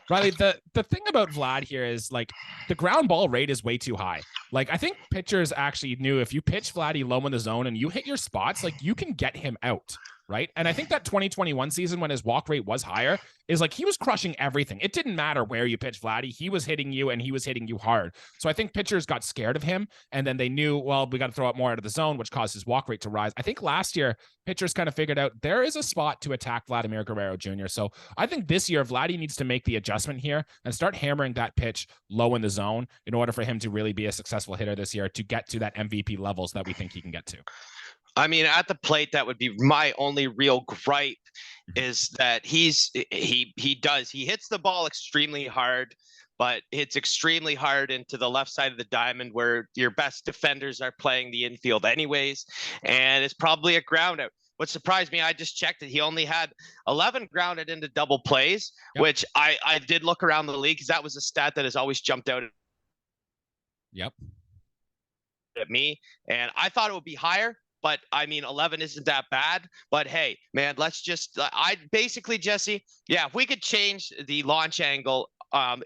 Riley, the thing about Vlad here is, like, the ground ball rate is way too high. Like, I think pitchers actually knew if you pitch Vladdy low in the zone and you hit your spots, like, you can get him out. Right. And I think that 2021 season when his walk rate was higher is like he was crushing everything. It didn't matter where you pitched Vladdy. He was hitting you and he was hitting you hard. So I think pitchers got scared of him and then they knew, well, we got to throw it more out of the zone, which caused his walk rate to rise. I think last year pitchers kind of figured out there is a spot to attack Vladdy Guerrero Jr. So I think this year Vladdy needs to make the adjustment here and start hammering that pitch low in the zone in order for him to really be a successful hitter this year to get to that MVP levels that we think he can get to. I mean, at the plate, that would be my only real gripe is that he hits the ball extremely hard, but it's extremely hard into the left side of the diamond where your best defenders are playing the infield anyways. And it's probably a ground out. What surprised me, I just checked it. He only had 11 grounded into double plays, which I did look around the league because that was a stat that has always jumped out at me. And I thought it would be higher. But I mean, 11 isn't that bad. But hey, man, Jesse, if we could change the launch angle on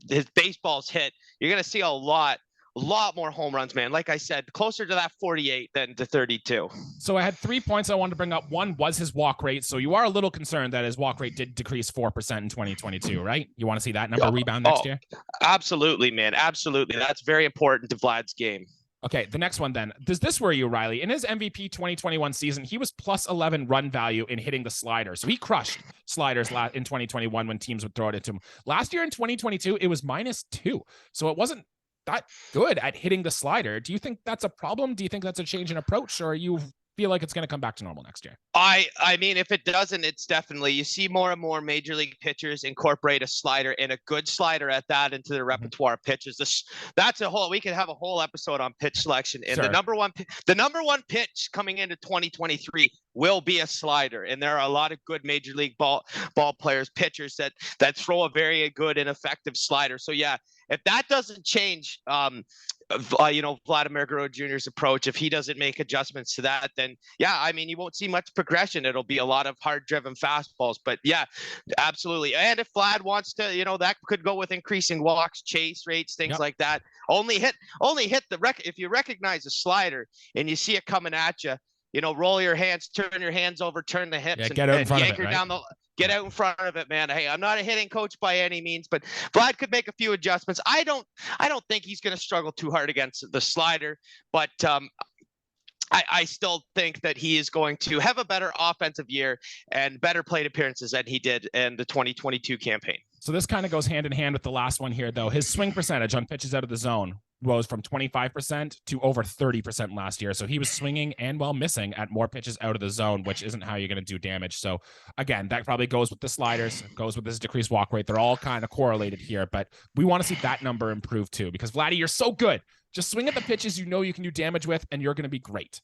his baseball's hit, you're gonna see a lot more home runs, man. Like I said, closer to that 48 than to 32. So I had 3 points I wanted to bring up. One was his walk rate. So you are a little concerned that his walk rate did decrease 4% in 2022, right? You want to see that number rebound next year? Absolutely, man. Absolutely. That's very important to Vlad's game. Okay, the next one then. Does this worry you, Riley? In his MVP 2021 season, he was plus 11 run value in hitting the slider. So he crushed sliders in 2021 when teams would throw it into him. Last year in 2022, it was -2. So it wasn't that good at hitting the slider. Do you think that's a problem? Do you think that's a change in approach? Or are you feel like it's going to come back to normal next year? I mean, if it doesn't, it's definitely, you see more and more major league pitchers incorporate a slider, and a good slider at that, into their repertoire of pitches. That's we could have a whole episode on pitch selection. And Sure. the number one pitch coming into 2023 will be a slider. And there are a lot of good major league ball players, pitchers that throw a very good and effective slider. So yeah, if that doesn't change, Vladimir Guerrero Jr.'s approach, if he doesn't make adjustments to that, then yeah, I mean, you won't see much progression. It'll be a lot of hard driven fastballs, but yeah, absolutely. And if Vlad wants to, that could go with increasing walks, chase rates, things like that. Only hit if you recognize a slider and you see it coming at you, roll your hands, turn your hands over, turn the hips, get out in front of it, right? Get out in front of it, man. Hey, I'm not a hitting coach by any means, but Vlad could make a few adjustments. I don't think he's going to struggle too hard against the slider, but I still think that he is going to have a better offensive year and better plate appearances than he did in the 2022 campaign. So this kind of goes hand in hand with the last one here, though. His swing percentage on pitches out of the zone rose from 25% to over 30% last year. So he was swinging and missing at more pitches out of the zone, which isn't how you're going to do damage. So again, that probably goes with the sliders, goes with his decreased walk rate. They're all kind of correlated here, but we want to see that number improve too, because Vladdy, you're so good. Just swing at the pitches you can do damage with, and you're going to be great.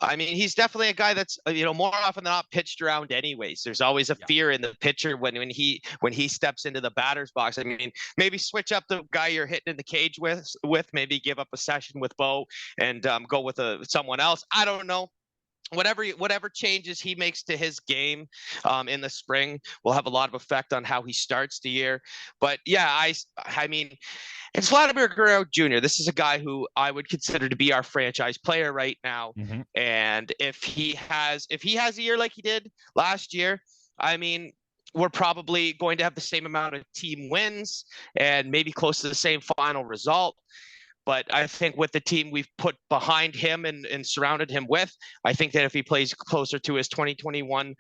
I mean, he's definitely a guy that's, more often than not pitched around anyways. There's always a fear in the pitcher when he steps into the batter's box. I mean, maybe switch up the guy you're hitting in the cage with maybe give up a session with Bo and go with someone else. I don't know. Whatever changes he makes to his game in the spring will have a lot of effect on how he starts the year. But yeah, I mean, it's Vladimir Guerrero Jr. This is a guy who I would consider to be our franchise player right now. Mm-hmm. And if he has a year like he did last year, I mean, we're probably going to have the same amount of team wins and maybe close to the same final result. But I think with the team we've put behind him and surrounded him with, I think that if he plays closer to his 2021,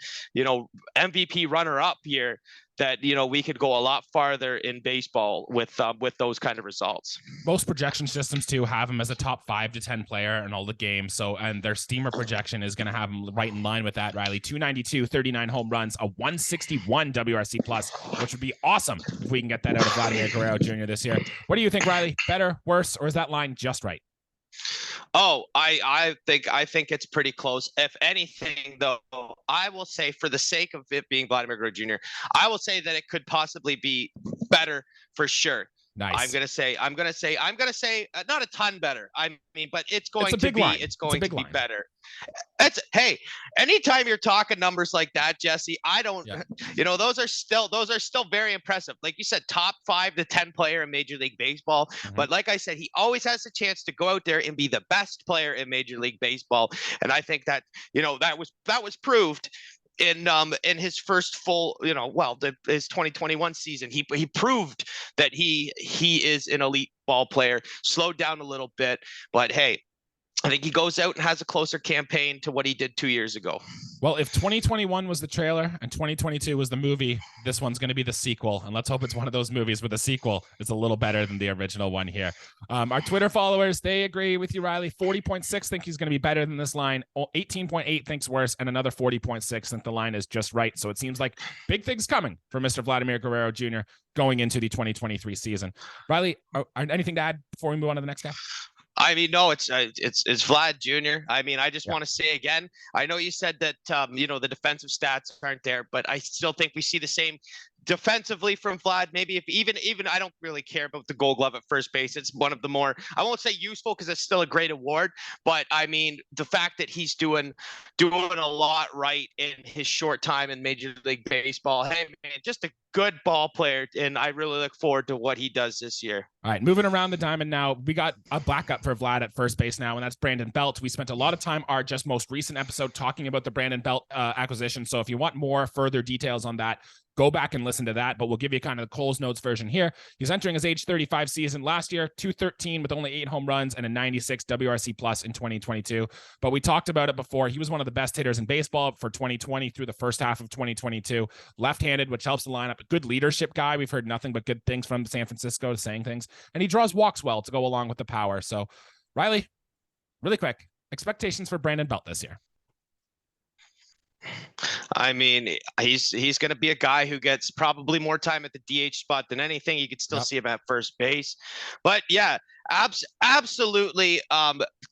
MVP runner-up year, that, we could go a lot farther in baseball with those kind of results. Most projection systems too have him as a top 5 to 10 player in all the games. So, and their steamer projection is going to have him right in line with that, Riley. 292, 39 home runs, a 161 WRC plus, which would be awesome if we can get that out of Vladimir Guerrero Jr. this year. What do you think, Riley? Better, worse, or is that line just right? Oh, I think it's pretty close. If anything, though, I will say, for the sake of it being Vladimir Guerrero Jr., I will say that it could possibly be better for sure. Nice. I'm gonna say not a ton better. I mean, but it's going to be better. Hey, anytime you're talking numbers like that, Jesse, those are still very impressive. Like you said, top 5 to 10 player in Major League Baseball. Mm-hmm. But like I said, he always has a chance to go out there and be the best player in Major League Baseball. And I think that, that was proved in his first full, his 2021 season. He proved that he is an elite ball player. Slowed down a little bit, but hey, I think he goes out and has a closer campaign to what he did 2 years ago. Well, if 2021 was the trailer and 2022 was the movie, this one's going to be the sequel. And let's hope it's one of those movies where the sequel is a little better than the original one here. Our Twitter followers, they agree with you, Riley. 40.6 think he's going to be better than this line. 18.8 thinks worse. And another 40.6 think the line is just right. So it seems like big things coming for Mr. Vladimir Guerrero Jr. going into the 2023 season. Riley, anything to add before we move on to the next guy? I mean, no, it's Vlad Jr. I mean, I just want to say again, I know you said that, the defensive stats aren't there, but I still think we see the same defensively from Vlad. Maybe if even I don't really care about the Gold Glove at first base. It's one of the more, I won't say useful because it's still a great award, but I mean, the fact that he's doing a lot right in his short time in Major League Baseball. Hey, man, just a good ball player, and I really look forward to what he does this year. All right, moving around the diamond now. We got a backup for Vlad at first base now, and that's Brandon Belt. We spent a lot of time our just most recent episode talking about the Brandon Belt acquisition. So if you want more further details on that, go back and listen to that, but we'll give you kind of the Cole's Notes version here. He's entering his age 35 season. Last year, 213 with only 8 home runs and a 96 WRC plus in 2022. But we talked about it before. He was one of the best hitters in baseball for 2020 through the first half of 2022. Left-handed, which helps the lineup. A good leadership guy. We've heard nothing but good things from San Francisco, saying things. And he draws walks well to go along with the power. So, Riley, really quick, Expectations for Brandon Belt this year. I mean, he's going to be a guy who gets probably more time at the DH spot than anything. You could still see him at first base, but yeah, absolutely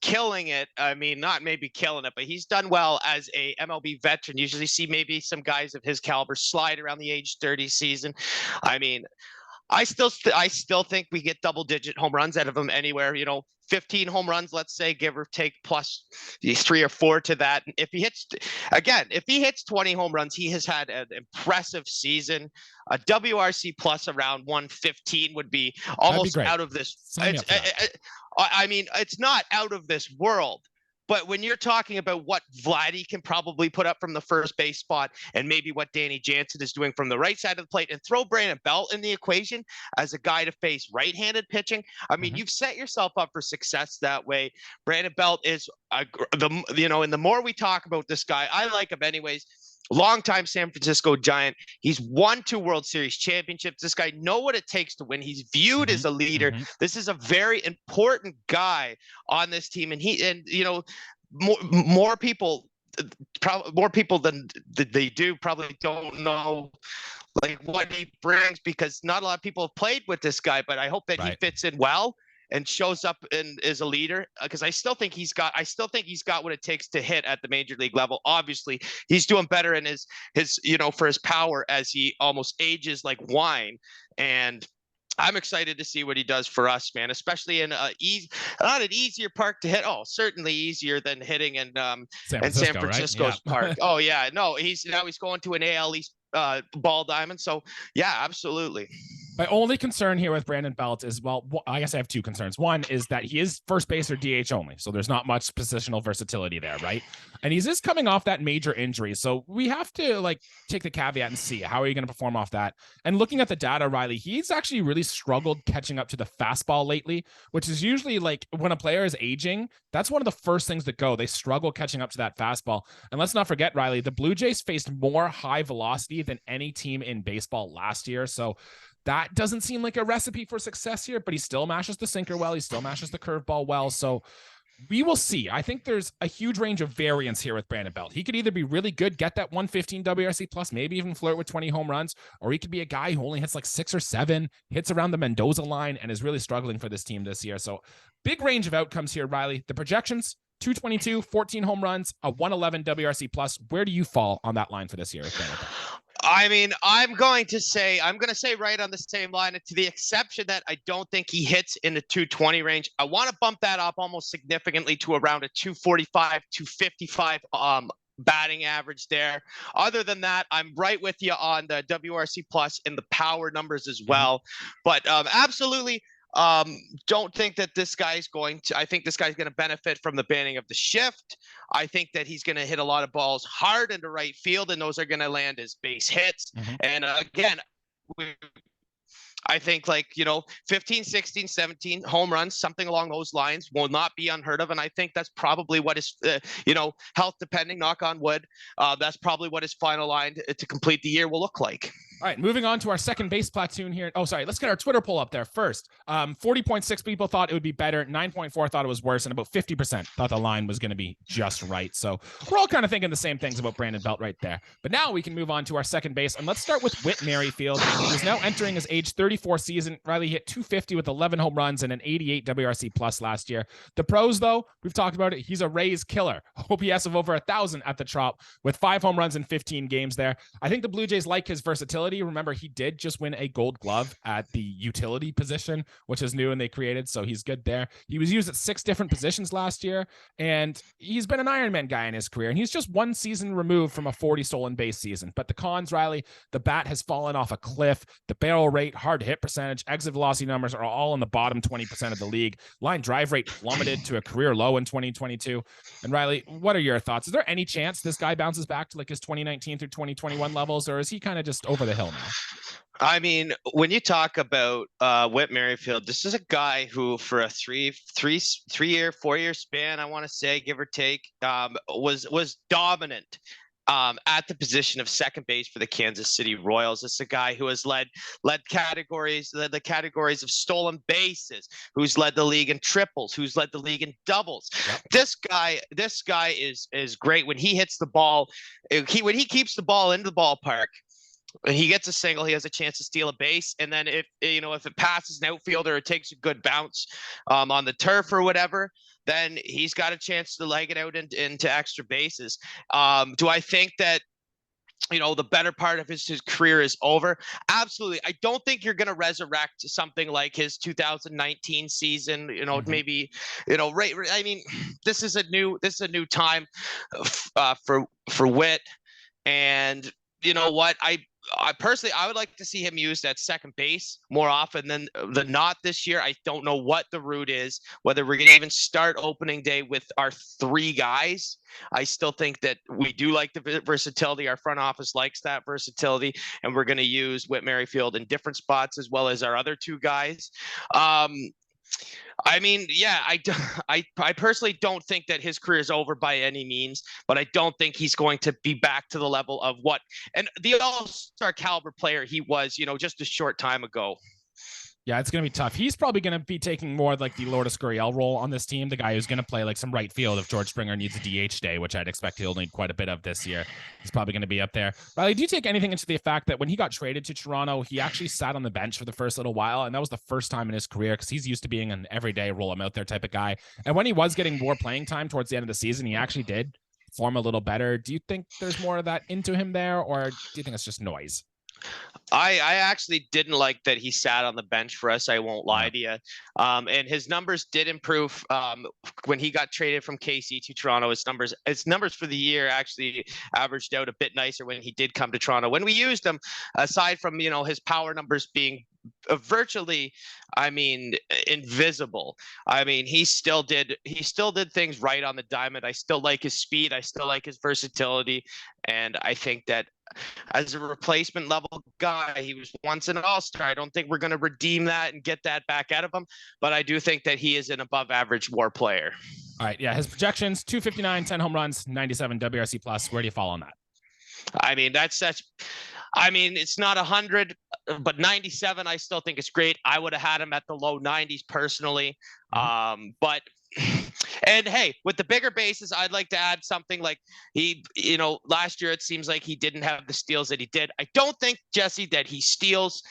killing it. I mean, not maybe killing it, but he's done well as a MLB veteran. Usually see maybe some guys of his caliber slide around the age 30 season. I mean, I still think we get double-digit home runs out of him anywhere. 15 home runs, let's say, give or take, plus 3 or 4 to that. And if he hits 20 home runs, he has had an impressive season. A WRC plus around 115 would be almost out of this. I mean, it's not out of this world. But when you're talking about what Vladdy can probably put up from the first base spot and maybe what Danny Jansen is doing from the right side of the plate, and throw Brandon Belt in the equation as a guy to face right-handed pitching, I mean, you've set yourself up for success that way. Brandon Belt is, and the more we talk about this guy, I like him anyways. Longtime San Francisco Giant. He's won 2 World Series championships. This guy knows what it takes to win. He's viewed as a leader. This is a very important guy on this team, and more people than they do probably don't know like what he brings, because not a lot of people have played with this guy. But I hope that he fits in well and shows up and is a leader, because I still think he's got what it takes to hit at the major league level. Obviously, he's doing better in his for his power as he almost ages like wine. And I'm excited to see what he does for us, man, especially in not an easier park to hit. Oh, certainly easier than hitting in San Francisco's park. Oh yeah, no, he's going to an AL East ball diamond. So yeah, absolutely. My only concern here with Brandon Belt is, well, I guess I have 2 concerns. One is that he is first base or DH only, so there's not much positional versatility there, right? And he's just coming off that major injury, so we have to take the caveat and see how are you going to perform off that. And looking at the data, Riley, he's actually really struggled catching up to the fastball lately, which is usually when a player is aging, that's one of the first things that go. They struggle catching up to that fastball. And let's not forget, Riley, the Blue Jays faced more high velocity than any team in baseball last year, so that doesn't seem like a recipe for success here, but he still mashes the sinker well. He still mashes the curveball well. So we will see. I think there's a huge range of variance here with Brandon Belt. He could either be really good, get that 115 WRC plus, maybe even flirt with 20 home runs, or he could be a guy who only hits 6 or 7, hits around the Mendoza line, and is really struggling for this team this year. So big range of outcomes here, Riley. The projections, 222, 14 home runs, a 111 WRC plus. Where do you fall on that line for this year with Brandon Belt? I mean, I'm going to say right on the same line, to the exception that I don't think he hits in the 220 range. I want to bump that up almost significantly to around a 245, 255 batting average there. Other than that, I'm right with you on the WRC plus and the power numbers as well. But absolutely, don't think that this guy's I think this guy's going to benefit from the banning of the shift. I think that he's going to hit a lot of balls hard into right field, and those are going to land as base hits. And again, I think 15, 16, 17 home runs, something along those lines will not be unheard of. And I think that's probably what is, health depending, knock on wood. That's probably what his final line to complete the year will look like. All right, moving on to our second base platoon here. Oh, sorry. Let's get our Twitter poll up there first. 40.6 people thought it would be better. 9.4 thought it was worse. And about 50% thought the line was going to be just right. So we're all kind of thinking the same things about Brandon Belt right there. But now we can move on to our second base. And let's start with Whit Merrifield, who's now entering his age 34 season. Riley hit 250 with 11 home runs and an 88 WRC plus last year. The pros, though, we've talked about it. He's a Rays killer. OPS of over 1,000 at the Trop with 5 home runs in 15 games there. I think the Blue Jays like his versatility. Remember, he did just win a Gold Glove at the utility position, which is new and they created, so he's good there. He was used at 6 different positions last year, and he's been an Ironman guy in his career, and he's just 1 season removed from a 40 stolen base season. But the cons, Riley, the bat has fallen off a cliff. The barrel rate, hard hit percentage, exit velocity numbers are all in the bottom 20% of the league. Line drive rate plummeted to a career low in 2022. And Riley, what are your thoughts? Is there any chance this guy bounces back to his 2019 through 2021 levels, or is he kind of just over the hill now? I mean, when you talk about Whit Merrifield, this is a guy who, for a 4-year span, I want to say, give or take, was dominant at the position of second base for the Kansas City Royals. It's a guy who has led the categories of stolen bases, who's led the league in triples, who's led the league in doubles. Yep. This guy is great when he hits the ball. When he keeps the ball into the ballpark, when he gets a single, he has a chance to steal a base. And then if it passes an outfielder, it takes a good bounce on the turf or whatever, then he's got a chance to leg it out into extra bases. Do I think that the better part of his career is over? Absolutely. I don't think you're going to resurrect something like his 2019 season, maybe, right. I mean, this is a new time for Witt. And you know what? I personally, I would like to see him used at second base more often than not this year. I don't know what the route is, whether we're going to even start opening day with our three guys. I still think that we do like the versatility. Our front office likes that versatility, and we're going to use Whit Merrifield in different spots as well as our other two guys. I mean, yeah, I personally don't think that his career is over by any means, but I don't think he's going to be back to the level of and the all-star caliber player he was, just a short time ago. Yeah, it's going to be tough. He's probably going to be taking more like the Lourdes Gurriel role on this team, the guy who's going to play like some right field if George Springer needs a DH day, which I'd expect he'll need quite a bit of this year. He's probably going to be up there. Riley, do you take anything into the fact that when he got traded to Toronto, he actually sat on the bench for the first little while, and that was the first time in his career because he's used to being an everyday roll him out there type of guy. And when he was getting more playing time towards the end of the season, he actually did form a little better. Do you think there's more of that into him there, or do you think it's just noise? I actually didn't like that he sat on the bench for us. I won't lie to you. And his numbers did improve when he got traded from KC to Toronto. His numbers for the year actually averaged out a bit nicer when he did come to Toronto. When we used him, aside from his power numbers being virtually, invisible. He still did things right on the diamond. I still like his speed. I still like his versatility. And I think that as a replacement level guy, he was once an all-star. I don't think we're going to redeem that and get that back out of him, but I do think that he is an above average WAR player. All right. Yeah. His projections, 259, 10 home runs, 97 WRC plus. Where do you fall on that? It's not 100, but 97, I still think it's great. I would have had him at the low 90s personally. But and hey, with the bigger bases, I'd like to add something like last year, it seems like he didn't have the steals that he did. I don't think, Jesse, that he steals.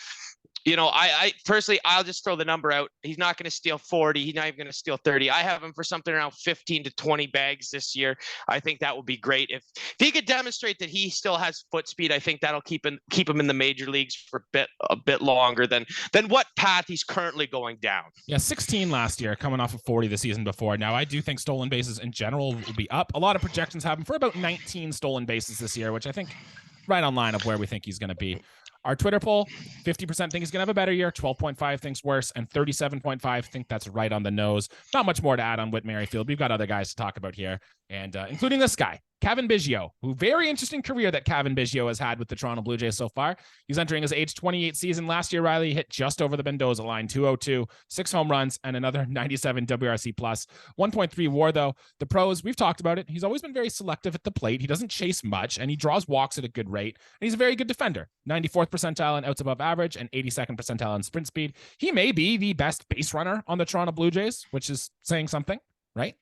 I personally, I'll just throw the number out. He's not going to steal 40. He's not even going to steal 30. I have him for something around 15 to 20 bags this year. I think that would be great. If he could demonstrate that he still has foot speed, I think that'll keep him in the major leagues for a bit longer than what path he's currently going down. Yeah, 16 last year, coming off of 40 the season before. Now, I do think stolen bases in general will be up. A lot of projections have him for about 19 stolen bases this year, which I think right on line of where we think he's going to be. Our Twitter poll, 50% think he's going to have a better year, 12.5 thinks worse, and 37.5 think that's right on the nose. Not much more to add on Whit Merrifield. We've got other guys to talk about here, and including this guy, Cavan Biggio, who very interesting career that Cavan Biggio has had with the Toronto Blue Jays so far. He's entering his age 28 season. Last year, Riley hit just over the Mendoza line, 202, 6 home runs, and another 97 WRC plus. 1.3 WAR, though. The pros, we've talked about it. He's always been very selective at the plate. He doesn't chase much, and he draws walks at a good rate. And he's a very good defender. 94th percentile in outs above average and 82nd percentile in sprint speed. He may be the best base runner on the Toronto Blue Jays, which is saying something, right?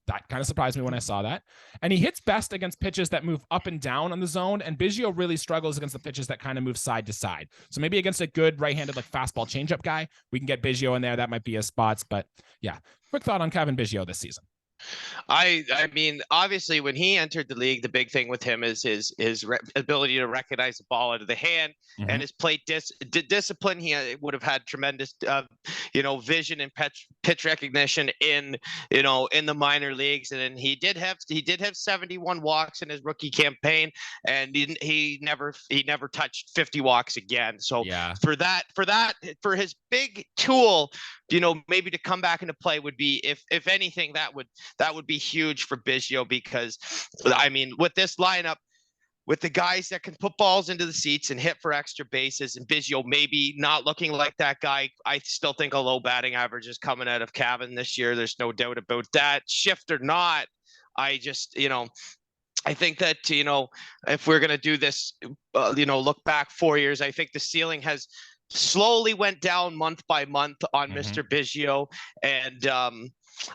That kind of surprised me when I saw that. And he hits best against pitches that move up and down on the zone. And Biggio really struggles against the pitches that kind of move side to side. So maybe against a good right-handed like fastball changeup guy, we can get Biggio in there. That might be his spots. But yeah, quick thought on Cavan Biggio this season. Obviously, when he entered the league, the big thing with him is his ability to recognize the ball out of the hand and his plate discipline. He would have had tremendous, vision and pitch recognition in the minor leagues. And then he did have 71 walks in his rookie campaign, and he never touched 50 walks again. So yeah, for his big tool, maybe to come back into play would be, if anything, that would be huge for Biggio, because with this lineup, with the guys that can put balls into the seats and hit for extra bases, and Biggio maybe not looking like that guy, I still think a low batting average is coming out of Cavan this year. There's no doubt about that. Shift or not, I just, I think that, if we're going to do this, look back 4 years, I think the ceiling has slowly went down month by month on Mr. Biggio. And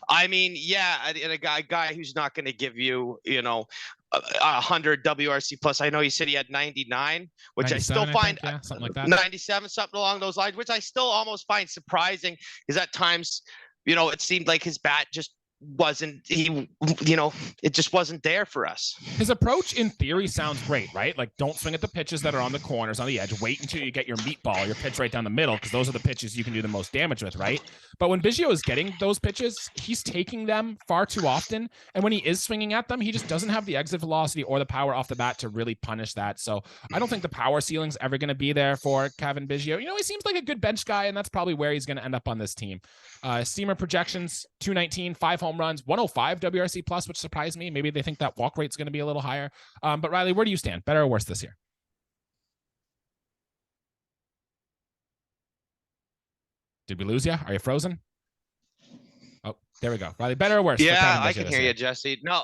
I mean, yeah, and a guy who's not going to give you, 100 WRC plus. I know you said he had 99, which I still find something like that. 97, something along those lines, which I still almost find surprising, is at times, it seemed like his bat just it just wasn't there for us. His approach in theory sounds great, right? Like, don't swing at the pitches that are on the corners, on the edge. Wait until you get your meatball, your pitch right down the middle, because those are the pitches you can do the most damage with, right? But when Biggio is getting those pitches, he's taking them far too often. And when he is swinging at them, he just doesn't have the exit velocity or the power off the bat to really punish that. So I don't think the power ceiling's ever going to be there for Cavan Biggio. He seems like a good bench guy, and that's probably where he's going to end up on this team. Steamer projections, 219, 5 home runs, 105 WRC plus, which surprised me. Maybe they think that walk rate's going to be a little higher. But Riley, where do you stand? Better or worse this year? Did we lose you? Are you frozen? Oh, there we go. Riley, better or worse? Yeah, I can hear you, Jesse. No,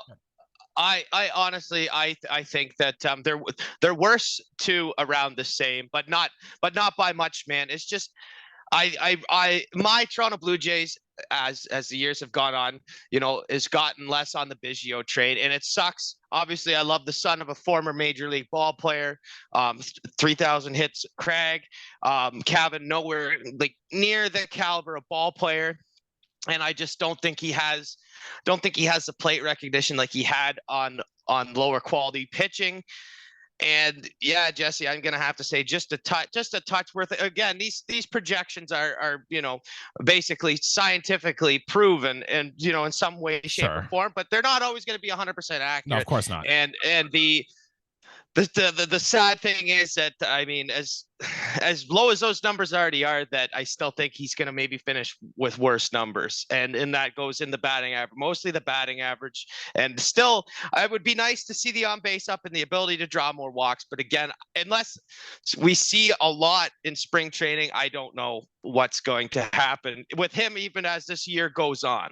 I honestly, I think that they're worse to around the same, but not by much, man. It's just my Toronto Blue Jays, as the years have gone on, has gotten less on the Biggio trade, and it sucks. Obviously, I love the son of a former major league ball player, 3,000 hits, Craig, Cavan, nowhere like near the caliber of ball player, and I just don't think he has the plate recognition like he had on lower quality pitching. And yeah, Jesse, I'm going to have to say just a touch worth it. Again, these projections are, basically scientifically proven and, in some way, shape or form, but they're not always going to be 100% accurate. No, of course not. And the sad thing is that, I mean, as low as those numbers already are, that I still think he's going to maybe finish with worse numbers. And that goes in the batting average, mostly the batting average. And still, it would be nice to see the on base up and the ability to draw more walks. But again, unless we see a lot in spring training, I don't know what's going to happen with him, even as this year goes on.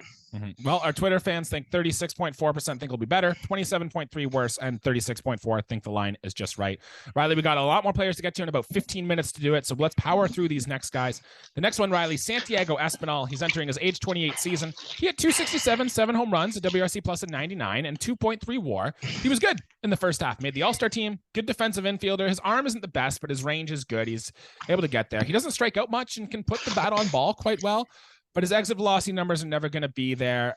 Well, our Twitter fans think 36.4% think will be better, 27.3 worse, and 36.4 think the line is just right. Riley, we got a lot more players to get to in about 15 minutes to do it, so let's power through these next guys. The next one, Riley, Santiago Espinal. He's entering his age 28 season. He had 267, 7 home runs, a WRC plus of 99, and 2.3 WAR. He was good in the first half. Made the All-Star team. Good defensive infielder. His arm isn't the best, but his range is good. He's able to get there. He doesn't strike out much and can put the bat on ball quite well, but his exit velocity numbers are never going to be there.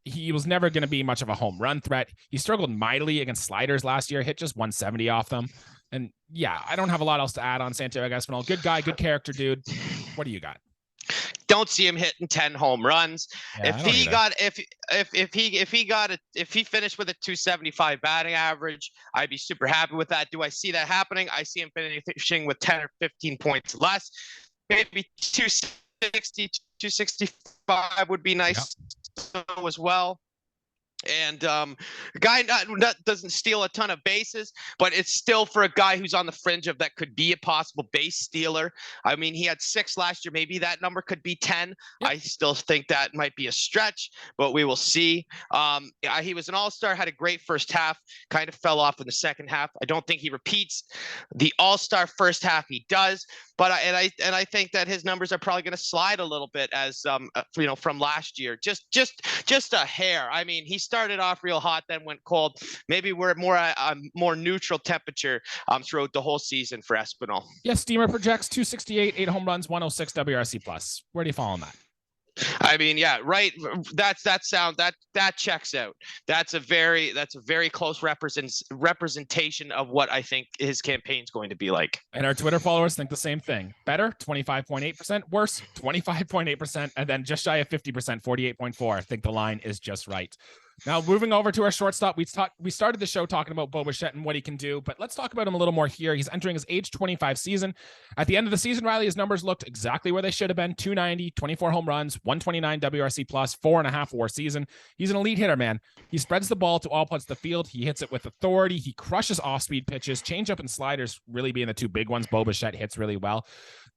He was never going to be much of a home run threat. He struggled mightily against sliders last year, hit just 170 off them. And yeah, I don't have a lot else to add on Santiago Espinal. Good guy, good character, dude. What do you got? Don't see him hitting 10 home runs. Yeah, If he finished with a 275 batting average, I'd be super happy with that. Do I see that happening? I see him finishing with 10 or 15 points less. Maybe 260, 265 would be nice as well. And guy doesn't steal a ton of bases, but it's still for a guy who's on the fringe of that could be a possible base stealer. I mean, he had 6 last year. Maybe that number could be 10. Yep. I still think that might be a stretch, but we will see. He was an all-star, had a great first half, kind of fell off in the second half. I don't think he repeats the all-star first half. He does, but I think that his numbers are probably going to slide a little bit as from last year. Just a hair. I mean, he started off real hot, then went cold. Maybe we're more neutral temperature throughout the whole season for Espinal. Yeah, Steamer projects 268, 8 home runs, 106 WRC plus. Where do you fall on that? I mean, yeah, right. That checks out. That's a very close representation of what I think his campaign is going to be like. And our Twitter followers think the same thing. Better, 25.8%. Worse, 25.8%. And then just shy of 50%, 48.4%. I think the line is just right. Now, moving over to our shortstop, we started the show talking about Bo Bichette and what he can do, but let's talk about him a little more here. He's entering his age 25 season. At the end of the season, Riley, his numbers looked exactly where they should have been. 290, 24 home runs, 129 WRC plus, 4.5 WAR season. He's an elite hitter, man. He spreads the ball to all parts of the field. He hits it with authority. He crushes off-speed pitches. Changeup and sliders really being the two big ones. Bo Bichette hits really well.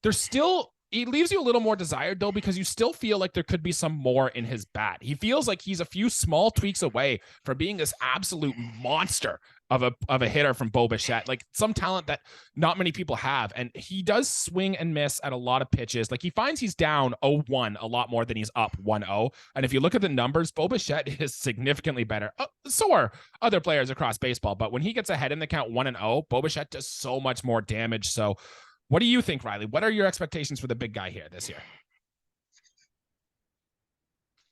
There's still He leaves you a little more desired though, because you still feel like there could be some more in his bat. He feels like he's a few small tweaks away from being this absolute monster of a hitter from Bo Bichette, like some talent that not many people have. And he does swing and miss at a lot of pitches. Like he finds he's down 0-1 a lot more than he's up 1-0. And if you look at the numbers, Bo Bichette is significantly better. So are other players across baseball. But when he gets ahead in the count 1-0, Bo Bichette does so much more damage. So what do you think, Riley? What are your expectations for the big guy here this year?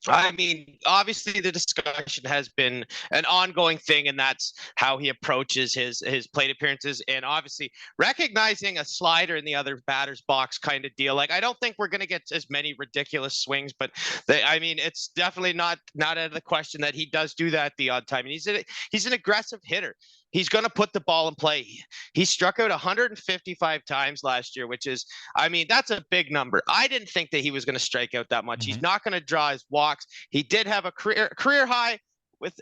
I mean, obviously the discussion has been an ongoing thing, and that's how he approaches his plate appearances, and obviously recognizing a slider in the other batter's box kind of deal. Like, I don't think we're going to get as many ridiculous swings, but I mean, it's definitely not out of the question that he does do that the odd time. And he's an aggressive hitter. He's going to put the ball in play. He struck out 155 times last year, which is, I mean, that's a big number. I didn't think that he was going to strike out that much. Mm-hmm. He's not going to draw his walks. He did have a career high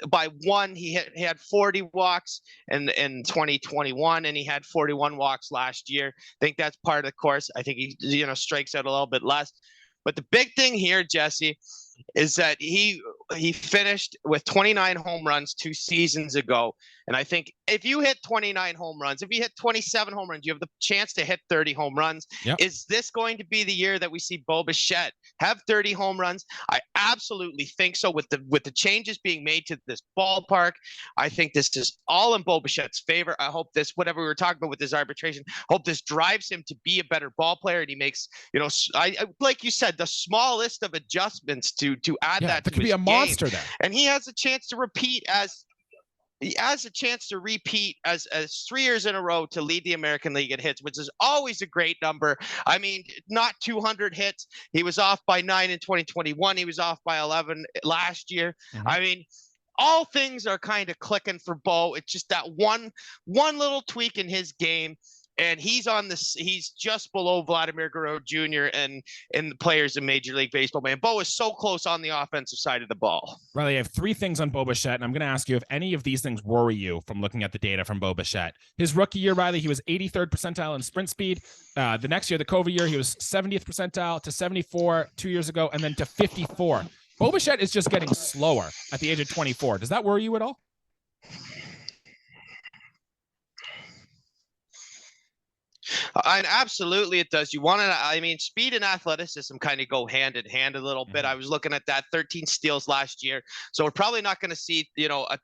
by one. He had 40 walks in 2021, and he had 41 walks last year. I think that's part of the course. I think he strikes out a little bit less. But the big thing here, Jesse, is that he finished with 29 home runs 2 seasons ago. And I think if you hit 29 home runs, if you hit 27 home runs, you have the chance to hit 30 home runs. Yep. Is this going to be the year that we see Bo Bichette have 30 home runs? I absolutely think so. With the changes being made to this ballpark, I think this is all in Bo Bichette's favor. I hope this, whatever we were talking about with this arbitration, hope this drives him to be a better ball player. And he makes, like you said, the smallest of adjustments to add that to could be a monster game. There. And he has a chance to repeat as 3 years in a row to lead the American League in hits, which is always a great number. I mean, not 200 hits. He was off by 9 in 2021. He was off by 11 last year. Mm-hmm. I mean, all things are kind of clicking for Bo. It's just that one little tweak in his game. And he's just below Vladimir Guerrero Jr. and the players in Major League Baseball. Man, Bo is so close on the offensive side of the ball. Riley, I have 3 things on Bo Bichette, and I'm going to ask you if any of these things worry you from looking at the data from Bo Bichette. His rookie year, Riley, he was 83rd percentile in sprint speed. The next year, the COVID year, he was 70th percentile to 74 2 years ago, and then to 54. Bo Bichette is just getting slower at the age of 24. Does that worry you at all? And absolutely it does. You want to, I mean, speed and athleticism kind of go hand in hand a little bit. I was looking at that 13 steals last year. So we're probably not going to see, a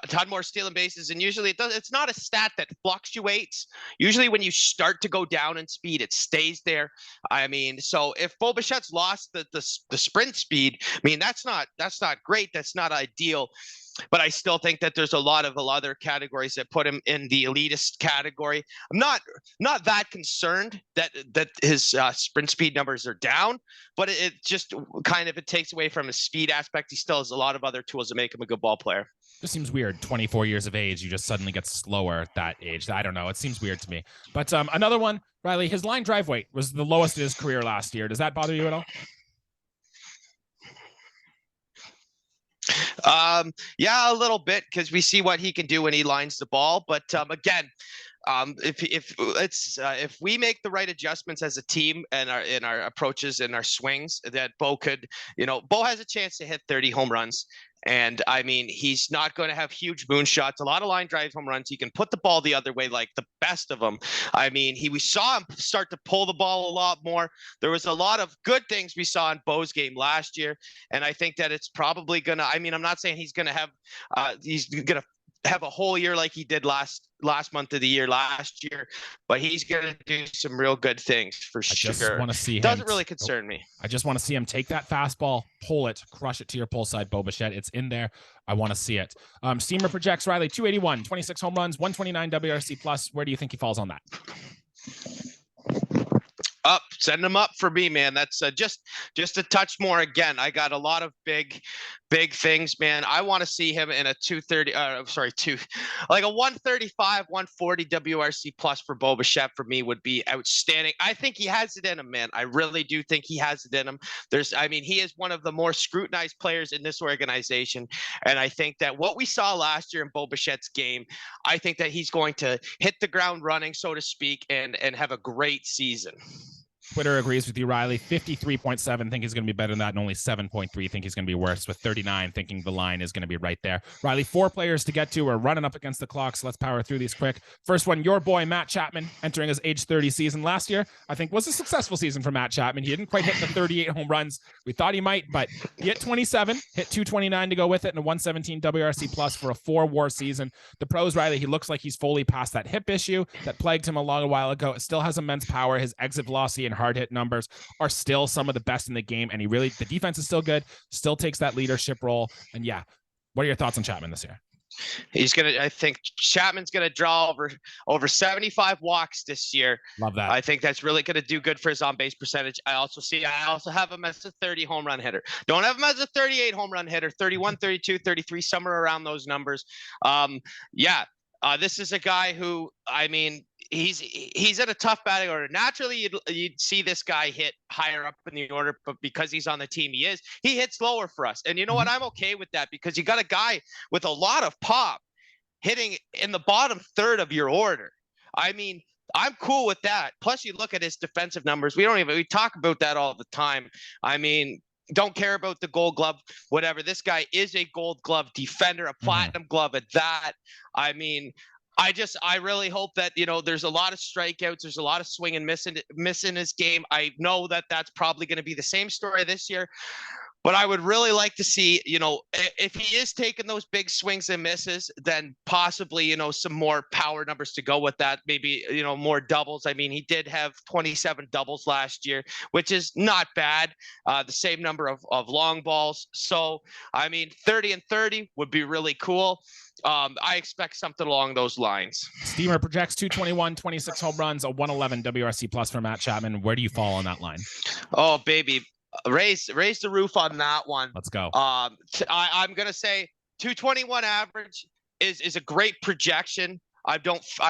ton more stealing bases. And usually it's not a stat that fluctuates. Usually when you start to go down in speed, it stays there. I mean, so if Bo Bichette's lost the sprint speed, I mean, that's not great. That's not ideal. But I still think that there's a lot of other categories that put him in the elitist category. I'm not that concerned that his sprint speed numbers are down, but it just kind of, it takes away from his speed aspect. He still has a lot of other tools to make him a good ball player. Just seems weird. 24 years of age, you just suddenly get slower at that age. I don't know. It seems weird to me. But another one, Riley, his line drive weight was the lowest in his career last year. Does that bother you at all? Yeah, a little bit, because we see what he can do when he lines the ball. But again, if we make the right adjustments as a team and in our approaches and our swings, that Bo could, Bo has a chance to hit 30 home runs. And I mean, he's not going to have huge moonshots, a lot of line drive home runs. He can put the ball the other way, like the best of them. I mean, we saw him start to pull the ball a lot more. There was a lot of good things we saw in Bo's game last year. And I think that it's probably going to, I mean, I'm not saying he's going to have a whole year like he did last month of the year last year, but he's going to do some real good things for sure. I just want to see him. Doesn't really concern me. I just want to see him take that fastball, pull it, crush it to your pull side, Bo Bichette. It's in there. I want to see it. Steamer projects Riley 281, 26 home runs, 129 WRC plus. Where do you think he falls on that? Up, send him up for me, man. That's just a touch more. Again, I got a lot of big things, man. I want to see him in a 135, 140 WRC plus for Bo Bichette for me would be outstanding. I think he has it in him, man. I really do think he has it in him. He is one of the more scrutinized players in this organization. And I think that what we saw last year in Bo Bichette's game, I think that he's going to hit the ground running, so to speak, and have a great season. Twitter agrees with you, Riley. 53.7 think he's going to be better than that, and only 7.3 think he's going to be worse, with 39 thinking the line is going to be right there. Riley, 4 players to get to. We're running up against the clock, so let's power through these quick. First one, your boy, Matt Chapman, entering his age 30 season last year. I think was a successful season for Matt Chapman. He didn't quite hit the 38 home runs we thought he might, but he hit 27, hit 229 to go with it, and a 117 WRC plus for a 4-WAR season. The pros, Riley, he looks like he's fully past that hip issue that plagued him a long while ago. It still has immense power. His exit velocity and hard hit numbers are still some of the best in the game, and the defense is still good, still takes that leadership role. And yeah, what are your thoughts on Chapman this year? I think Chapman's gonna draw over 75 walks this year. Love that. I think that's really gonna do good for his on-base percentage. I also have him as a 30 home run hitter. Don't have him as a 38 home run hitter, 31, 32, 33, somewhere around those numbers. This is a guy who, I mean, he's in a tough batting order. Naturally, you'd see this guy hit higher up in the order, but because he's on the team, he hits lower for us. And you know what? I'm okay with that, because you got a guy with a lot of pop hitting in the bottom third of your order. I mean, I'm cool with that. Plus, you look at his defensive numbers. We talk about that all the time. I mean, don't care about the gold glove, whatever. This guy is a gold glove defender, a platinum glove at that. I mean, I really hope that, there's a lot of strikeouts. There's a lot of swing and miss in his game. I know that that's probably going to be the same story this year. But I would really like to see, if he is taking those big swings and misses, then possibly, some more power numbers to go with that. Maybe, more doubles. I mean, he did have 27 doubles last year, which is not bad. The same number of long balls. So, I mean, 30 and 30 would be really cool. I expect something along those lines. Steamer projects 221, 26 home runs, a 111 WRC plus for Matt Chapman. Where do you fall on that line? Oh, baby. Raise the roof on that one. Let's go. I'm gonna say 221 average is a great projection. I'm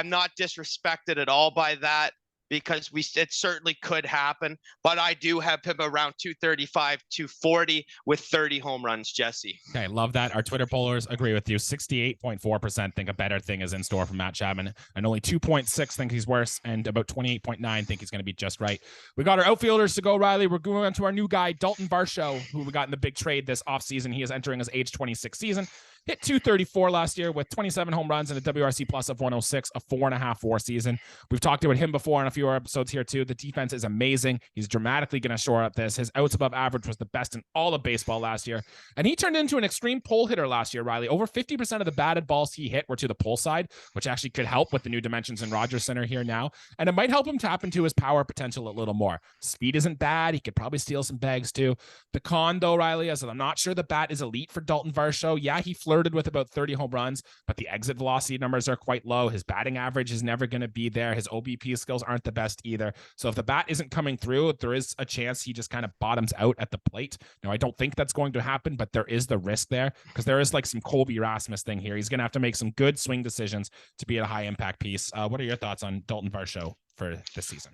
not disrespected at all by that, because it certainly could happen. But I do have him around 235, 240 with 30 home runs, Jesse. Okay, love that. Our Twitter pollers agree with you. 68.4% think a better thing is in store for Matt Chapman, and only 2.6 think he's worse, and about 28.9 think he's going to be just right. We got our outfielders to go, Riley. We're going on to our new guy, Dalton Varsho, who we got in the big trade this offseason. He is entering his age 26 season. Hit 234 last year with 27 home runs and a WRC plus of 106, a 4.5 WAR season. We've talked about him before in a few episodes here too. The defense is amazing. He's dramatically going to shore up this. His outs above average was the best in all of baseball last year. And he turned into an extreme pull hitter last year, Riley. Over 50% of the batted balls he hit were to the pull side, which actually could help with the new dimensions in Rogers Center here now. And it might help him tap into his power potential a little more. Speed isn't bad. He could probably steal some bags too. The con though, Riley, is that I'm not sure the bat is elite for Dalton Varsho. Yeah, he flirted with about 30 home runs, but the exit velocity numbers are quite low. His batting average is never going to be there. His OBP skills aren't the best either. So if the bat isn't coming through, there is a chance he just kind of bottoms out at the plate. Now, I don't think that's going to happen, but there is the risk there, because there is like some Colby Rasmus thing here. He's going to have to make some good swing decisions to be a high impact piece. What are your thoughts on Dalton Varsho for this season?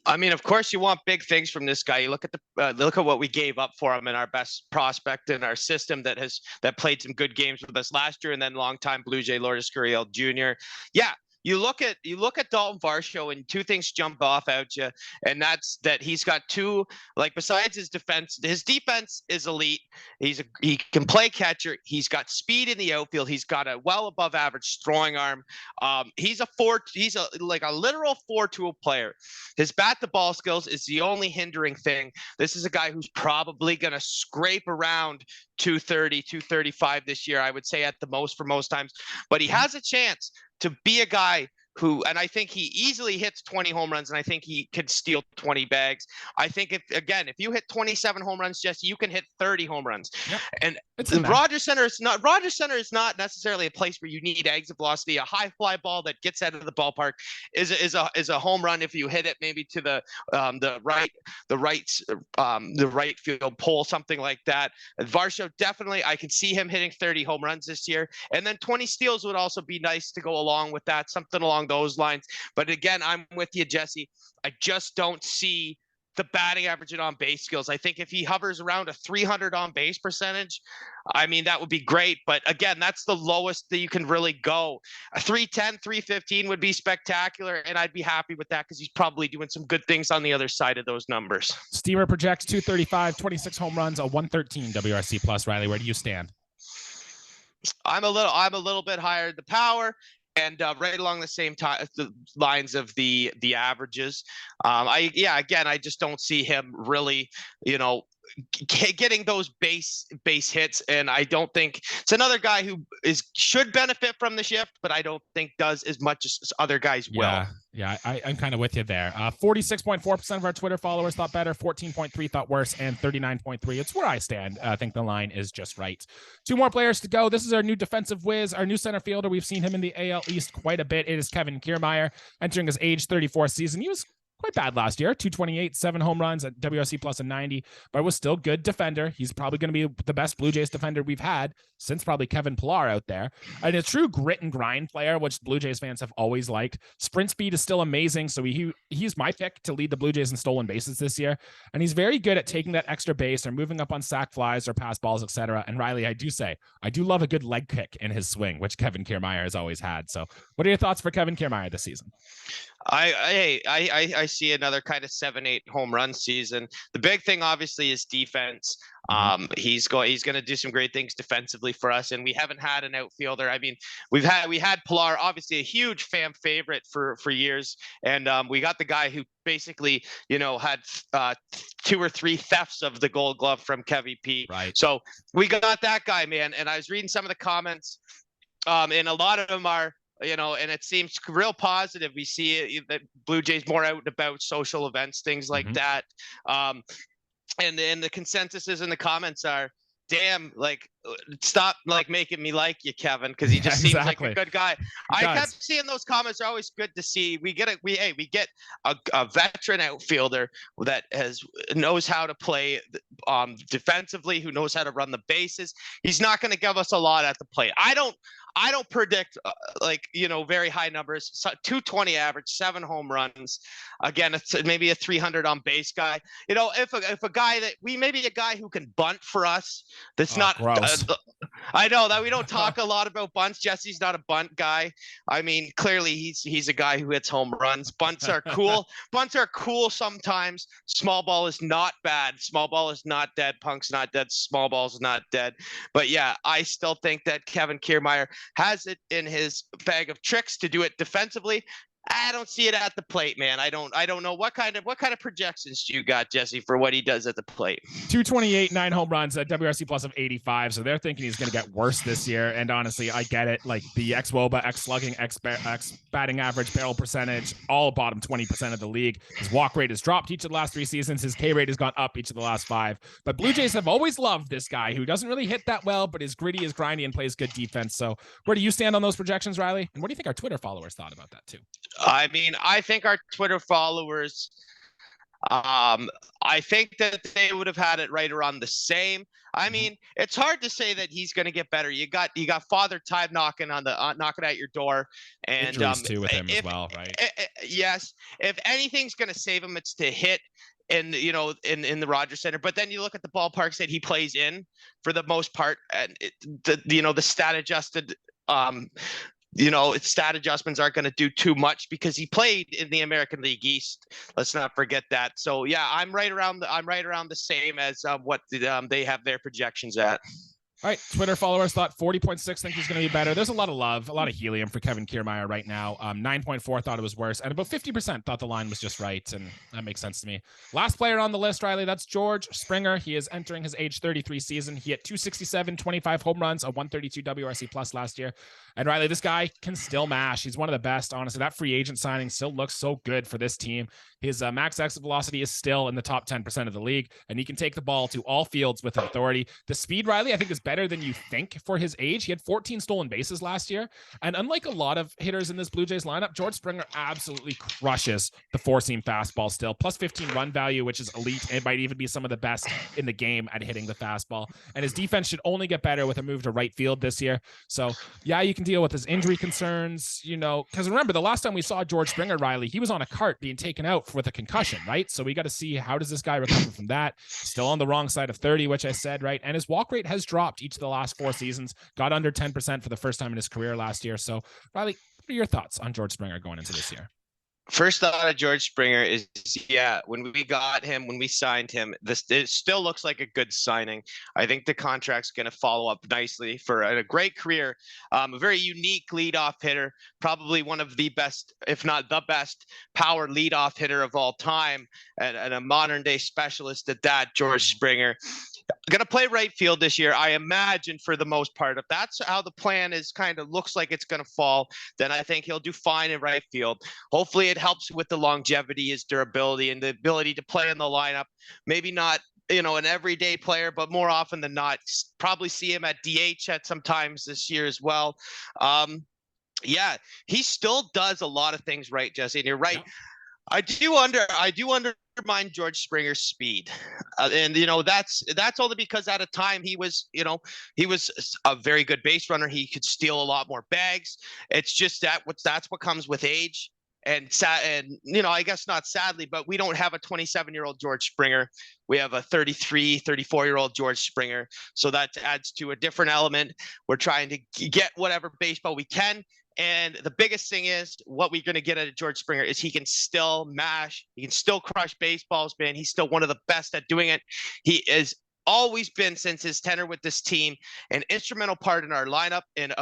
I mean, of course, you want big things from this guy. You look at what we gave up for him, and our best prospect in our system that played some good games with us last year, and then longtime Blue Jay Lourdes Gurriel Jr. Yeah. You look at Dalton Varsho, and two things jump off at you, and that's that he's got two, like, besides his defense is elite. He can play catcher. He's got speed in the outfield. He's got a well above average throwing arm. He's a literal 4-tool player. His bat to ball skills is the only hindering thing. This is a guy who's probably going to scrape around 230, 235 this year, I would say, at the most for most times, but he has a chance to be a guy who, and I think he easily hits 20 home runs, and I think he could steal 20 bags. I think if you hit 27 home runs, Jesse, you can hit 30 home runs. Yep. And Rogers Center is not necessarily a place where you need exit velocity. A high fly ball that gets out of the ballpark is a home run if you hit it maybe to the right field pole, something like that. And Varsho, definitely, I can see him hitting 30 home runs this year, and then 20 steals would also be nice to go along with that, something along those lines. But again, I'm with you, Jesse. I just don't see the batting average and on base skills. I think if he hovers around a 300 on base percentage, I mean, that would be great. But again, that's the lowest that you can really go. A 310, 315 would be spectacular. And I'd be happy with that because he's probably doing some good things on the other side of those numbers. Steamer projects 235, 26 home runs, a 113 WRC plus. Riley, where do you stand? I'm a little bit higher the power. And right along the same time, the lines of the averages. I just don't see him really, getting those base hits. And I don't think it's another guy who should benefit from the shift, but I don't think does as much as other guys will. Yeah, I'm kind of with you there. 46.4% of our Twitter followers thought better, 14.3 thought worse, and 39.3. It's where I stand. I think the line is just right. 2 more players to go. This is our new defensive whiz, our new center fielder. We've seen him in the AL East quite a bit. It is Kevin Kiermaier, entering his age 34 season. He was quite bad last year, 228, 7 home runs at WRC plus a 90, but was still good defender. He's probably going to be the best Blue Jays defender we've had since probably Kevin Pillar out there. And a true grit and grind player, which Blue Jays fans have always liked. Sprint speed is still amazing. So he's my pick to lead the Blue Jays in stolen bases this year. And he's very good at taking that extra base or moving up on sac flies or pass balls, etc. And Riley, I do love a good leg kick in his swing, which Kevin Kiermaier has always had. So what are your thoughts for Kevin Kiermaier this season? I see another kind of 7-8 home run season. The big thing obviously is defense. He's going to do some great things defensively for us, and we haven't had an outfielder. I mean, we had Pillar, obviously a huge fan favorite for years, and we got the guy who basically had 2 or 3 thefts of the Gold Glove from Kevy P. Right. So we got that guy, man. And I was reading some of the comments, and a lot of them are, and it seems real positive. We see that Blue Jays more out and about, social events, things like that. And the consensus is in the comments are, damn, stop making me like you, Kevin, because he just seems like a good guy. I kept seeing those comments are always good to see. We get a veteran outfielder that knows how to play defensively, who knows how to run the bases. He's not going to give us a lot at the plate. I don't predict very high numbers. 220 average, 7 home runs. Again, it's maybe a 300 on base guy. If a guy maybe a guy who can bunt for us. That's not gross. I know that we don't talk a lot about bunts. Jesse's not a bunt guy. I mean, clearly he's a guy who hits home runs. Bunts are cool. Bunts are cool sometimes. Small ball is not bad. Small ball is not dead. Punk's not dead. Small ball is not dead. But yeah, I still think that Kevin Kiermaier has it in his bag of tricks to do it defensively. I don't see it at the plate, man. I don't know what kind of projections do you got, Jesse, for what he does at the plate. 228, 9 home runs at WRC plus of 85. So they're thinking he's going to get worse this year. And honestly, I get it. Like the ex-WOBA, ex-slugging, ex-batting average, barrel percentage, all bottom 20% of the league. His walk rate has dropped each of the last 3 seasons. His K rate has gone up each of the last 5. But Blue Jays have always loved this guy who doesn't really hit that well, but is gritty, is grindy, and plays good defense. So where do you stand on those projections, Riley? And what do you think our Twitter followers thought about that too? I mean, I think our Twitter followers, I think that they would have had it right around the same. I mean, it's hard to say that he's going to get better. You got Father Time knocking at your door, and injuries too with him as well, right? Yes, if anything's going to save him, it's to hit in the Rogers Center. But then you look at the ballparks that he plays in for the most part, and the stat adjusted. Stat adjustments aren't going to do too much because he played in the American League East. Let's not forget that. So yeah, I'm right around the same as what they have their projections at. All right, Twitter followers thought 40.6 think he's going to be better. There's a lot of love, a lot of helium for Kevin Kiermaier right now. 9.4 thought it was worse, and about 50% thought the line was just right, and that makes sense to me. Last player on the list, Riley, that's George Springer. He is entering his age 33 season. He hit 267, 25 home runs, a 132 WRC plus last year. And Riley, this guy can still mash. He's one of the best, honestly. That free agent signing still looks so good for this team. His max exit velocity is still in the top 10% of the league, and he can take the ball to all fields with authority. The speed, Riley, I think is better than you think for his age. He had 14 stolen bases last year. And unlike a lot of hitters in this Blue Jays lineup, George Springer absolutely crushes the four-seam fastball still. Plus 15 run value, which is elite. It might even be some of the best in the game at hitting the fastball. And his defense should only get better with a move to right field this year. So yeah, you can deal with his injury concerns, because remember the last time we saw George Springer, Riley, he was on a cart being taken out with a concussion, right? So we got to see how does this guy recover from that. Still on the wrong side of 30, which I said, right? And his walk rate has dropped each of the last 4 seasons, got under 10% for the first time in his career last year. So Riley, what are your thoughts on George Springer going into this year? First thought of George Springer is, when we got him, when we signed him, it still looks like a good signing. I think the contract's going to follow up nicely for a great career. A very unique leadoff hitter, probably one of the best, if not the best, power leadoff hitter of all time, and a modern day specialist at that, George Springer. Going to play right field this year, I imagine, for the most part. If that's how the plan is, kind of looks like it's going to fall, then I think he'll do fine in right field. Hopefully it helps with the longevity, his durability, and the ability to play in the lineup. Maybe not, an everyday player, but more often than not, probably see him at DH at sometimes this year as well. Yeah, he still does a lot of things right, Jesse, and you're right. Yeah. I do undermine George Springer's speed, and that's only because at a time he was a very good base runner. He could steal a lot more bags. It's just that's what comes with age, and I guess not sadly, but we don't have a 27-year-old George Springer. We have a 33, 34-year-old George Springer, so that adds to a different element. We're trying to get whatever baseball we can. And the biggest thing is what we're going to get out of George Springer is he can still mash. He can still crush baseballs, man. He's still one of the best at doing it. He has always been, since his tenure with this team, an instrumental part in our lineup. And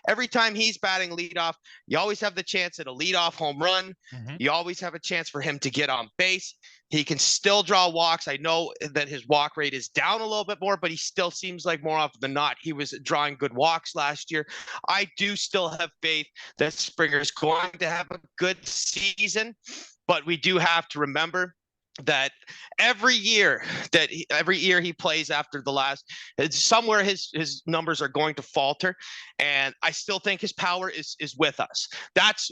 every time he's batting leadoff, you always have the chance at a leadoff home run. Mm-hmm. You always have a chance for him to get on base. He can still draw walks. I know that his walk rate is down a little bit more, but he still seems like more often than not, he was drawing good walks last year. I do still have faith that Springer's going to have a good season, but we do have to remember that every year he plays after the last, somewhere his numbers are going to falter, and I still think his power is with us. That's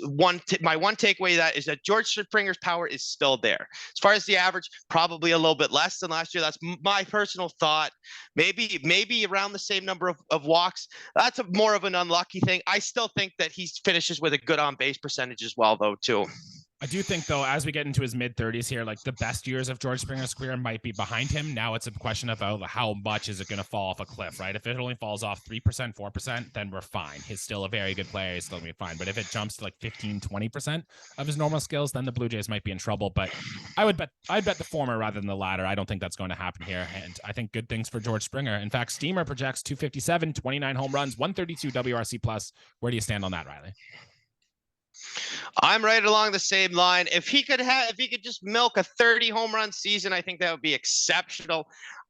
my one takeaway. That is that George Springer's power is still there. As far as the average, probably a little bit less than last year. That's my personal thought. Maybe around the same number of walks. That's more of an unlucky thing. I still think that he finishes with a good on base percentage as well, though, too. I do think, though, as we get into his mid-30s here, like the best years of George Springer's career might be behind him. Now it's a question about how much is it going to fall off a cliff, right? If it only falls off 3%, 4%, then we're fine. He's still a very good player. He's still going to be fine. But if it jumps to like 15, 20% of his normal skills, then the Blue Jays might be in trouble. But I'd bet the former rather than the latter. I don't think that's going to happen here. And I think good things for George Springer. In fact, Steamer projects 257, 29 home runs, 132 WRC plus. Where do you stand on that, Riley? I'm right along the same line. If he could just milk a 30 home run season, I think that would be exceptional.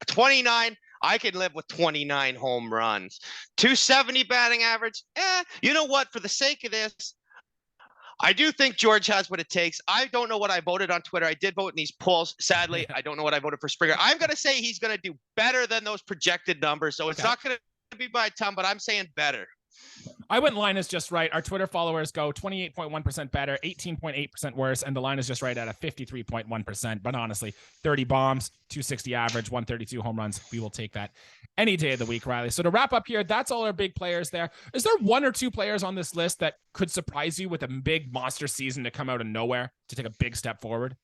29, I could live with 29 home runs. 270 batting average. You know what? For the sake of this, I do think George has what it takes. I don't know what I voted on Twitter. I did vote in these polls. Sadly, I don't know what I voted for Springer. I'm going to say he's going to do better than those projected numbers. So it's not going to be by a ton, but I'm saying better. I went line is just right. Our Twitter followers go 28.1% better, 18.8% worse, and the line is just right at a 53.1%. But honestly, 30 bombs, 260 average, 132 home runs. We will take that any day of the week, Riley. So to wrap up here, that's all our big players there. Is there one or two players on this list that could surprise you with a big monster season to come out of nowhere to take a big step forward?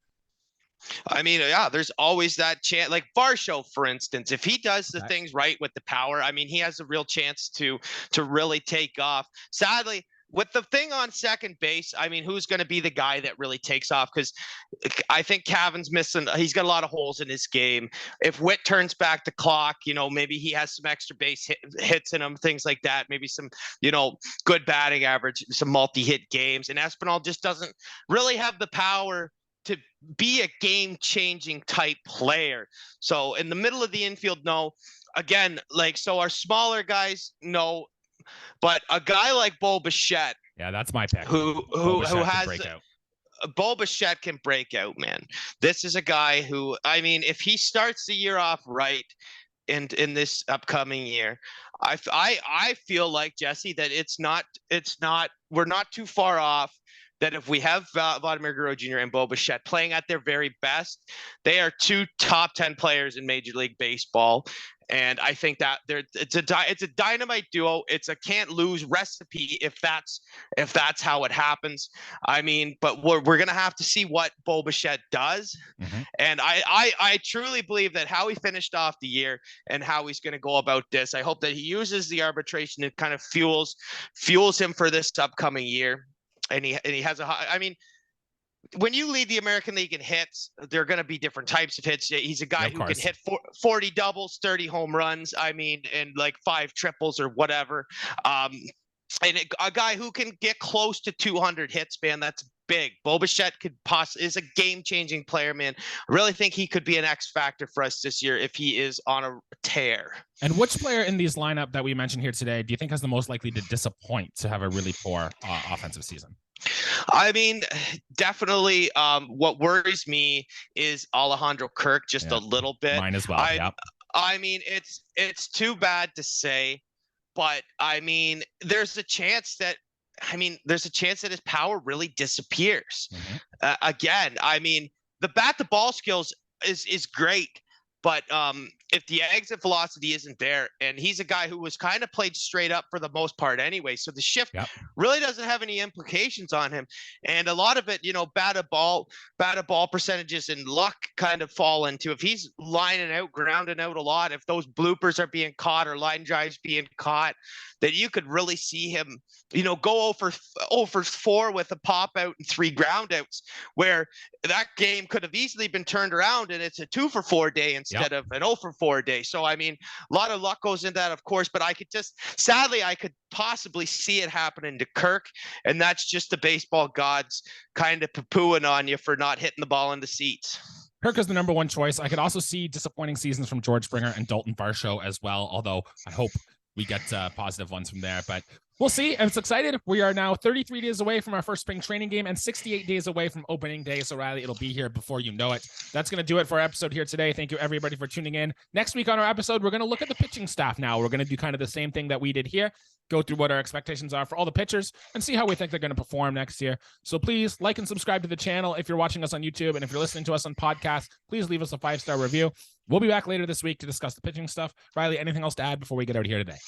I mean, yeah, there's always that chance. Like Varsho, for instance, if he does the things right with the power, I mean, he has a real chance to really take off. Sadly, with the thing on second base, I mean, who's going to be the guy that really takes off? Because I think Cavan's missing. He's got a lot of holes in his game. If Witt turns back the clock, maybe he has some extra base hits in him, things like that. Maybe some, good batting average, some multi-hit games. And Espinal just doesn't really have the power to be a game-changing type player. So in the middle of the infield, no. Again, so our smaller guys, no. But a guy like Bo Bichette, yeah, that's my pick. Who has Bo Bichette can break out, man. This is a guy who, I mean, if he starts the year off right, in this upcoming year. I feel like, Jesse, that we're not too far off. That if we have Vladimir Guerrero Jr. and Bo Bichette playing at their very best, they are two top 10 players in Major League Baseball. And I think that it's a dynamite duo. It's a can't lose recipe if that's how it happens. I mean, but we're gonna have to see what Bo Bichette does. Mm-hmm. And I truly believe that how he finished off the year and how he's gonna go about this. I hope that he uses the arbitration and kind of fuels him for this upcoming year. And he has I mean, when you lead the American League in hits, there are going to be different types of hits. He's a guy who can hit 40 doubles, 30 home runs. I mean, and like 5 triples or whatever. And a guy who can get close to 200 hits, man, that's big. Bo Bichette is a game-changing player, man. I really think he could be an X factor for us this year if he is on a tear. And which player in these lineup that we mentioned here today do you think has the most likely to disappoint, to have a really poor offensive season? I mean, definitely. What worries me is Alejandro Kirk just a little bit. Mine as well. I mean, it's too bad to say, but I mean, there's a chance that his power really disappears. Mm-hmm. Again, I mean, the bat to ball skills is great, but if the exit velocity isn't there, and he's a guy who was kind of played straight up for the most part anyway, so the shift really doesn't have any implications on him. And a lot of it, bat to ball percentages and luck kind of fall into, if he's lining out, grounding out a lot, if those bloopers are being caught or line drives being caught, that you could really see him, go over 4 with a pop out and 3 ground outs, where that game could have easily been turned around and it's a 2 for 4 day instead of an 0 for 4 day. So, I mean, a lot of luck goes into that, of course, but I could possibly see it happening to Kirk. And that's just the baseball gods kind of poo-pooing on you for not hitting the ball in the seats. Kirk is the number one choice. I could also see disappointing seasons from George Springer and Dalton Varsho as well, although I hope we get positive ones from there, but we'll see. I'm so excited. We are now 33 days away from our first spring training game and 68 days away from opening day. So Riley, it'll be here before you know it. That's going to do it for our episode here today. Thank you everybody for tuning in. Next week on our episode, we're going to look at the pitching staff now. We're going to do kind of the same thing that we did here, go through what our expectations are for all the pitchers and see how we think they're going to perform next year. So please like and subscribe to the channel if you're watching us on YouTube, and if you're listening to us on podcast, please leave us a 5-star review. We'll be back later this week to discuss the pitching stuff. Riley, anything else to add before we get out of here today?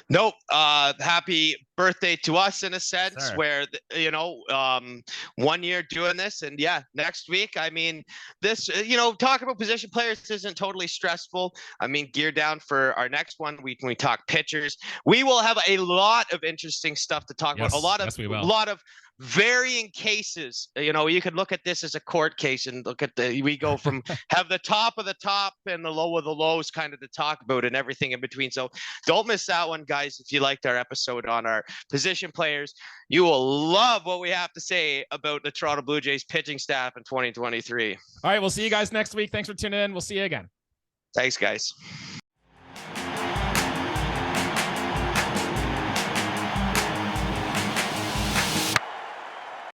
Nope. Happy birthday to us in a sense, where, 1 year doing this. And next week, I mean, this, talking about position players isn't totally stressful. I mean, gear down for our next one. When we talk pitchers, we will have a lot of interesting stuff to talk about. A lot of varying cases. You could look at this as a court case and look at we go from have the top of the top and the low of the lows kind of to talk about, and everything in between. So don't miss that one, guys. If you liked our episode on our position players, you will love what we have to say about the Toronto Blue Jays pitching staff in 2023. All right, we'll see you guys next week. Thanks for tuning in. We'll see you again. Thanks, guys.